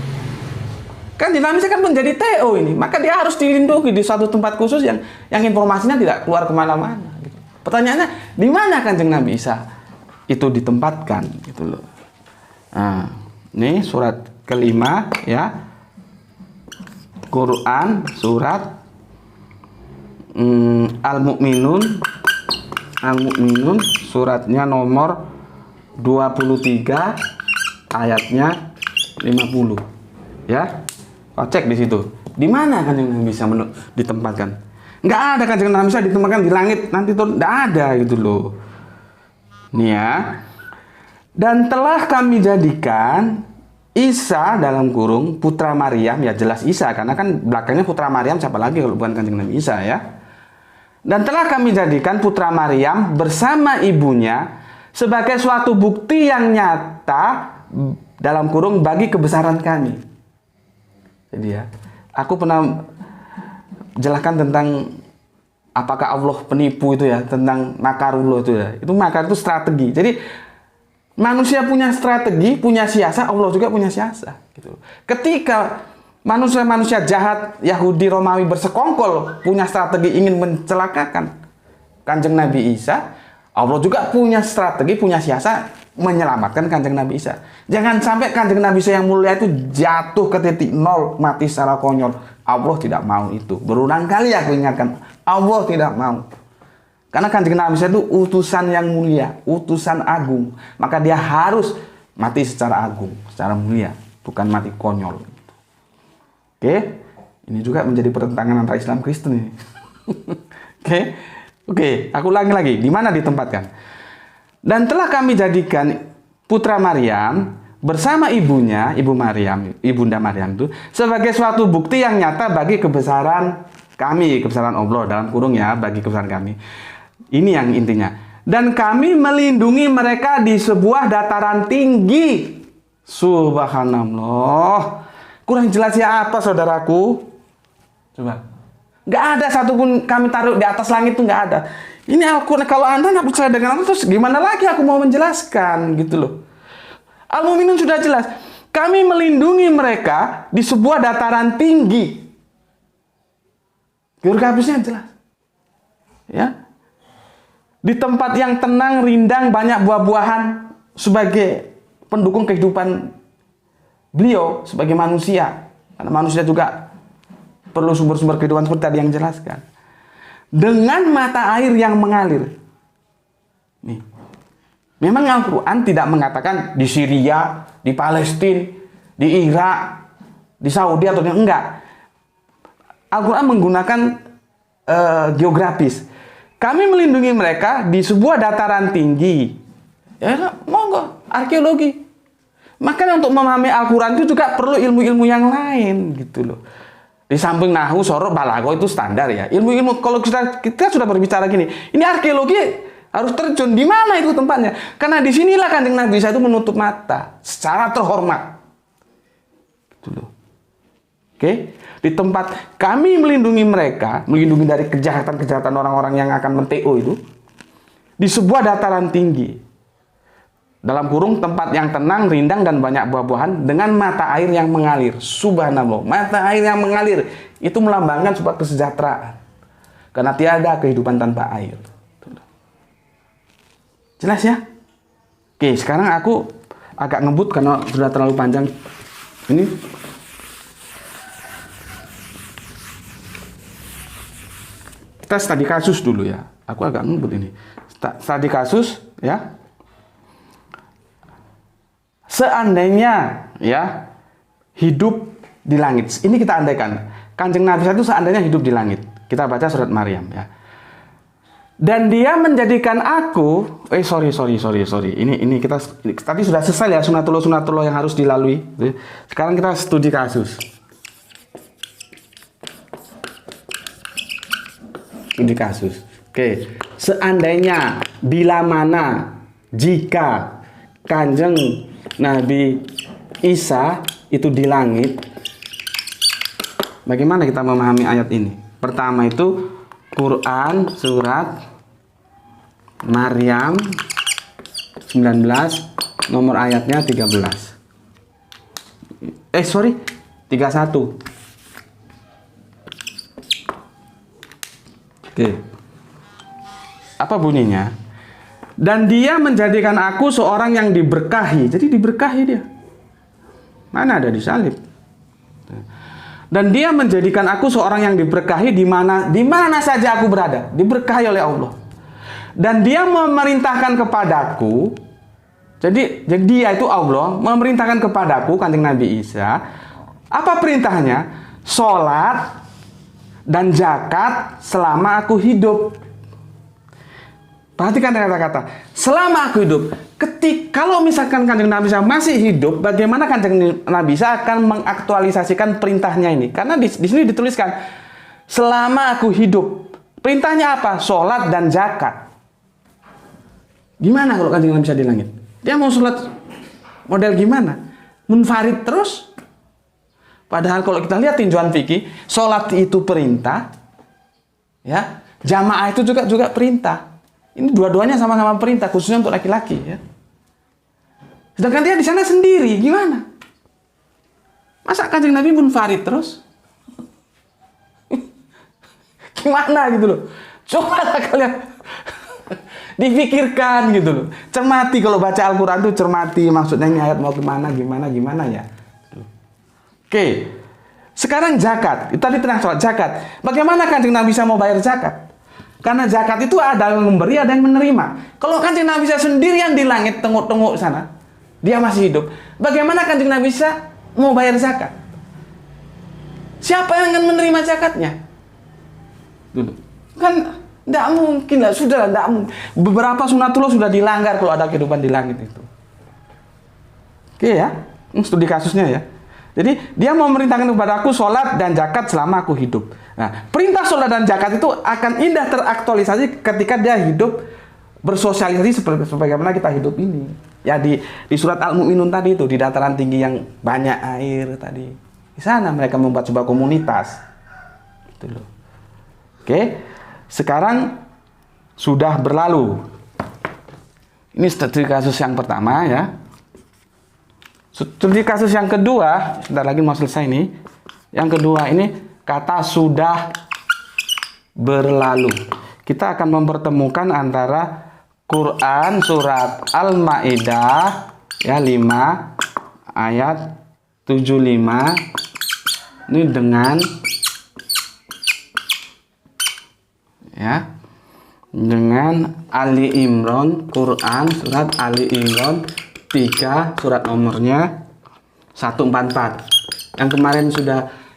Kan Kanjeng Nabi Isa kan menjadi TO ini, maka dia harus dilindungi di suatu tempat khusus yang informasinya tidak keluar kemana-mana. Gitu. Pertanyaannya di mana Kanjeng Nabi Isa itu ditempatkan gitu loh. Nah, ini surat kelima ya, Quran surat Al-Mu'minun suratnya nomor 23 ayatnya 50 ya. Kau cek di situ. Di mana Kanjeng Nabi bisa ditempatkan? Nggak ada Kanjeng Nabi bisa ditempatkan di langit nanti tuh, nggak ada gitu loh. Nih ya. Dan telah kami jadikan Isa dalam kurung putra Maryam, ya jelas Isa karena kan belakangnya putra Maryam, siapa lagi kalau bukan Kanjeng Nabi Isa ya. Dan telah kami jadikan putra Maryam bersama ibunya sebagai suatu bukti yang nyata dalam kurung bagi kebesaran kami. Jadi ya, aku pernah jelaskan tentang apakah Allah penipu itu ya, tentang makarullah itu ya. Itu makar itu strategi. Jadi manusia punya strategi, punya siasat, Allah juga punya siasat gitu. Ketika manusia jahat Yahudi Romawi bersekongkol punya strategi ingin mencelakakan Kanjeng Nabi Isa, Allah juga punya strategi, punya siasat menyelamatkan Kanjeng Nabi Isa. Jangan sampai Kanjeng Nabi Isa yang mulia itu jatuh ke titik nol, mati secara konyol. Allah tidak mau itu. Berulang kali aku ingatkan, Allah tidak mau. Karena Kanjeng Nabi Isa itu utusan yang mulia, utusan agung. Maka dia harus mati secara agung, secara mulia, bukan mati konyol. Oke, ini juga menjadi pertentangan antara Islam Kristen ini. Oke, aku ulangi lagi. Di mana ditempatkan? Dan telah kami jadikan putra Maryam bersama ibunya, ibunda Maryam itu sebagai suatu bukti yang nyata bagi kebesaran kami, kebesaran Allah dalam kurung ya, bagi kebesaran kami. Ini yang intinya. Dan kami melindungi mereka di sebuah dataran tinggi. Subhanallah. Kurang jelas ya apa saudaraku? Coba. Nggak ada satupun kami taruh di atas langit itu nggak ada. Ini Al-Quran. Kalau Anda nggak percaya dengan Allah, terus gimana lagi aku mau menjelaskan gitu loh. Al-Mu'minun sudah jelas. Kami melindungi mereka di sebuah dataran tinggi. Geografisnya jelas. Ya. Di tempat yang tenang, rindang, banyak buah-buahan sebagai pendukung kehidupan beliau sebagai manusia. Karena manusia juga perlu sumber-sumber kehidupan seperti tadi yang jelaskan. Dengan mata air yang mengalir. Nih. Memang Al-Quran tidak mengatakan di Syria, di Palestina, di Irak, di Saudi atau enggak. Al-Quran menggunakan geografis. Kami melindungi mereka di sebuah dataran tinggi. Ya, monggo, arkeologi. Makanya untuk memahami Al-Quran itu juga perlu ilmu-ilmu yang lain gitu loh. Di samping nahu, sorok, balaghah itu standar ya. Ilmu-ilmu kalau kita sudah berbicara gini, ini arkeologi harus terjun di mana itu tempatnya? Karena di sinilah Kanjeng Nabi Isa itu menutup mata secara terhormat. Gitu loh. Oke, di tempat kami melindungi mereka, melindungi dari kejahatan-kejahatan orang-orang yang akan men-TO itu di sebuah dataran tinggi. dalam kurung tempat yang tenang, rindang dan banyak buah-buahan dengan mata air yang mengalir. Subhanallah, mata air yang mengalir itu melambangkan sebuah kesejahteraan. Karena tiada kehidupan tanpa air. Jelas ya? Oke, sekarang aku agak ngebut karena sudah terlalu panjang. Ini kita studi kasus dulu ya. Aku agak ngebut ini. Studi kasus ya. Seandainya ya hidup di langit. Ini kita andaikan. Kanjeng Nabi itu seandainya hidup di langit. Kita baca surat Maryam ya. Dan dia menjadikan aku, sorry. Ini kita tadi sudah selesai ya sunatullah yang harus dilalui. Sekarang kita studi kasus. Studi kasus. Oke, seandainya, bila mana, jika Kanjeng Nabi Isa itu di langit, bagaimana kita memahami ayat ini? Pertama itu Quran surat Maryam 19 nomor ayatnya 31. Oke. Apa bunyinya? Dan dia menjadikan aku seorang yang diberkahi. Jadi diberkahi dia. Mana ada disalib? Dan dia menjadikan aku seorang yang diberkahi di mana saja aku berada, diberkahi oleh Allah. Dan dia memerintahkan kepadaku, jadi dia itu Allah memerintahkan kepadaku, Kanjeng Nabi Isa, apa perintahnya? Sholat dan zakat selama aku hidup. Perhatikan kata-kata, selama aku hidup. Kalau misalkan Kanjeng Nabi Isa masih hidup, bagaimana Kanjeng Nabi Isa akan mengaktualisasikan perintahnya ini? Karena di sini dituliskan, selama aku hidup. Perintahnya apa? Sholat dan zakat. Gimana kalau Kanjeng Nabi Isa di langit? Dia mau sholat model gimana? Munfarid terus? Padahal kalau kita lihat tinjauan fikih, sholat itu perintah, ya, jamaah itu juga perintah. Ini dua-duanya sama-sama perintah, khususnya untuk laki-laki, ya. Sedangkan dia di sana sendiri, gimana? Masa Kanjeng Nabi munfarid terus? Gimana gitu loh? Coba kalian dipikirkan gitu loh. Cermati kalau baca Al-Quran itu cermati, maksudnya ini ayat mau kemana, gimana ya. Oke, sekarang zakat. Itu tadi tentang soal zakat. Bagaimana Kanjeng Nabi bisa mau bayar zakat? Karena zakat itu ada yang memberi, ada yang menerima. Kalau Kanjeng Nabi Isa sendirian di langit, tengok-tengok sana, dia masih hidup. Bagaimana Kanjeng Nabi Isa mau bayar zakat? Siapa yang akan menerima zakatnya? Kan tidak mungkin lah, sudah tidak mungkin. Beberapa sunatullah sudah dilanggar kalau ada kehidupan di langit itu. Oke ya, studi kasusnya ya. Jadi dia mau memerintahkan kepada aku sholat dan zakat selama aku hidup. Nah, perintah sholat dan zakat itu akan indah teraktualisasi ketika dia hidup bersosialisasi seperti bagaimana kita hidup ini. Ya di surat Al-Mu'minun tadi itu, di dataran tinggi yang banyak air tadi. Di sana mereka membuat sebuah komunitas. Gitu loh. Oke, sekarang sudah berlalu. Ini studi kasus yang pertama ya. Studi kasus yang kedua, sebentar lagi mau selesai nih. Yang kedua ini kata sudah berlalu. Kita akan mempertemukan antara Quran surat Al-Maidah ya 5 ayat 75 ini dengan Ali Imran, Quran surat Ali Imran 3 surat nomornya 144. Yang kemarin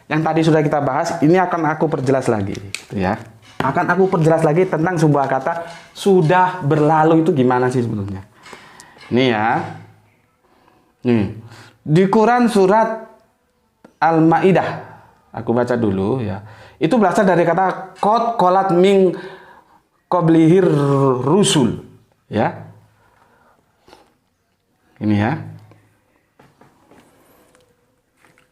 yang tadi sudah kita bahas, ini akan aku perjelas lagi gitu ya. Akan aku perjelas lagi tentang sebuah kata sudah berlalu itu gimana sih sebetulnya. Ini ya. Nih. Di Quran surat Al-Maidah, aku baca dulu ya. Itu berasal dari kata qad qalat min qablihir rusul ya. Ini ya.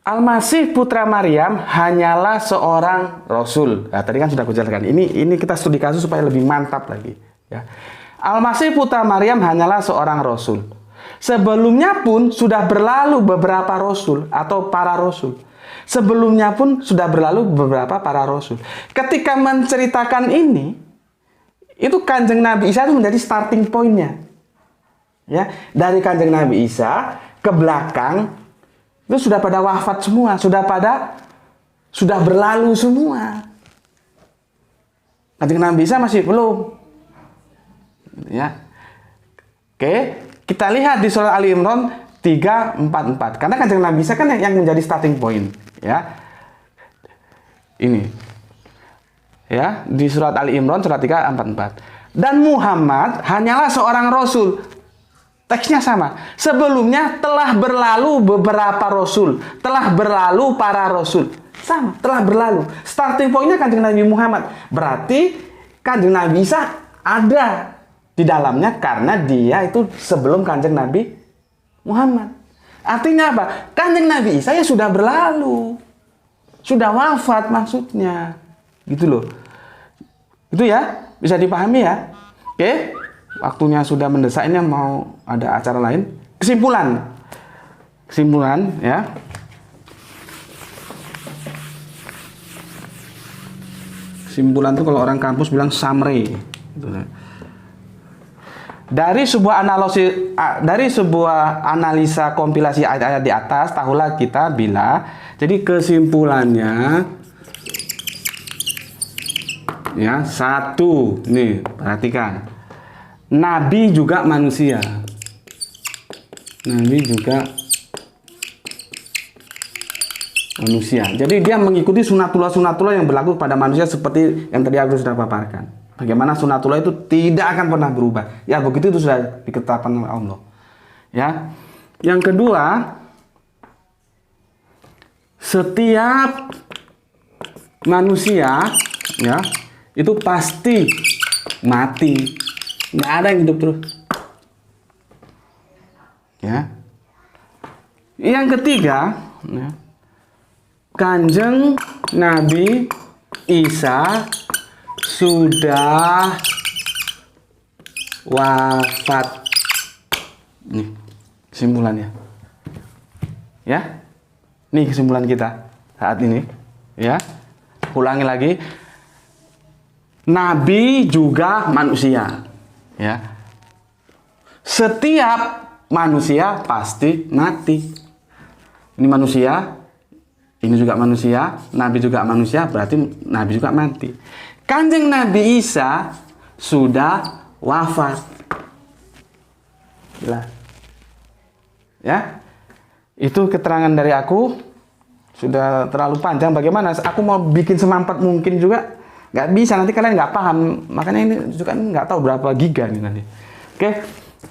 Al-Masih putra Maryam hanyalah seorang rasul. Nah, tadi kan sudah aku jelaskan. Ini kita studi kasus supaya lebih mantap lagi. Ya. Al-Masih putra Maryam hanyalah seorang rasul. Sebelumnya pun sudah berlalu beberapa rasul atau para rasul. Sebelumnya pun sudah berlalu beberapa para rasul. Ketika menceritakan ini, itu Kanjeng Nabi Isa itu menjadi starting point-nya. Ya, dari Kanjeng Nabi Isa ke belakang itu sudah pada wafat semua, sudah berlalu semua. Kanjeng Nabi Isa masih belum. Ya. Oke, kita lihat di surat Ali Imran 344. Karena Kanjeng Nabi Isa kan yang menjadi starting point, ya. Ini. Ya, di surat Ali Imran surat 344. Dan Muhammad hanyalah seorang rasul. Teksnya sama. Sebelumnya telah berlalu beberapa rasul, telah berlalu para rasul. Sama, telah berlalu. Starting point-nya Kanjeng Nabi Muhammad. Berarti Kanjeng Nabi Isa ada di dalamnya karena dia itu sebelum Kanjeng Nabi Muhammad. Artinya apa? Kanjeng Nabi Isa ya sudah berlalu. Sudah wafat maksudnya. Gitu loh. Itu ya, bisa dipahami ya. Oke, waktunya sudah mendesak, ini mau ada acara lain. Kesimpulan ya. Kesimpulan itu kalau orang kampus bilang summary. Dari sebuah analisa kompilasi ayat-ayat di atas, tahulah kita bila. Jadi kesimpulannya, ya, satu, nih perhatikan, Nabi juga manusia. Nabi juga manusia. Jadi dia mengikuti sunatullah yang berlaku pada manusia seperti yang tadi aku sudah paparkan. Bagaimana sunatullah itu tidak akan pernah berubah. Ya begitu, itu sudah ditetapkan oleh Allah. Ya. Yang kedua, setiap manusia ya itu pasti mati. Nggak ada yang hidup terus. Ya. Yang ketiga, ya, Kanjeng Nabi Isa sudah wafat. Nih kesimpulannya. Ya. Nih kesimpulan kita saat ini. Ya. Ulangi lagi. Nabi juga manusia. Ya. Setiap manusia pasti mati. Ini manusia, ini juga manusia, Nabi juga manusia, berarti Nabi juga mati. Kanjeng Nabi Isa sudah wafat. Ya. Itu keterangan dari aku. Sudah terlalu panjang. Bagaimana? Aku mau bikin semampat mungkin juga. Nggak bisa, nanti kalian nggak paham. Makanya ini juga nggak tahu berapa giga nih nanti. Oke.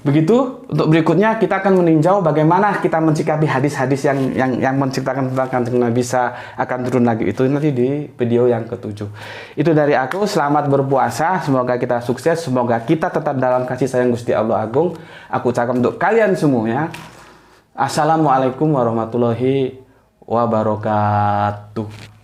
Begitu, untuk berikutnya kita akan meninjau bagaimana kita mencikapi hadis-hadis yang menceritakan tentang Kanjeng Nabi Isa akan turun lagi. Itu nanti di video yang ke-7. Itu dari aku, selamat berpuasa, semoga kita sukses, semoga kita tetap dalam kasih sayang Gusti Allah Agung. Aku ucapkan untuk kalian semuanya, Assalamualaikum warahmatullahi wabarakatuh.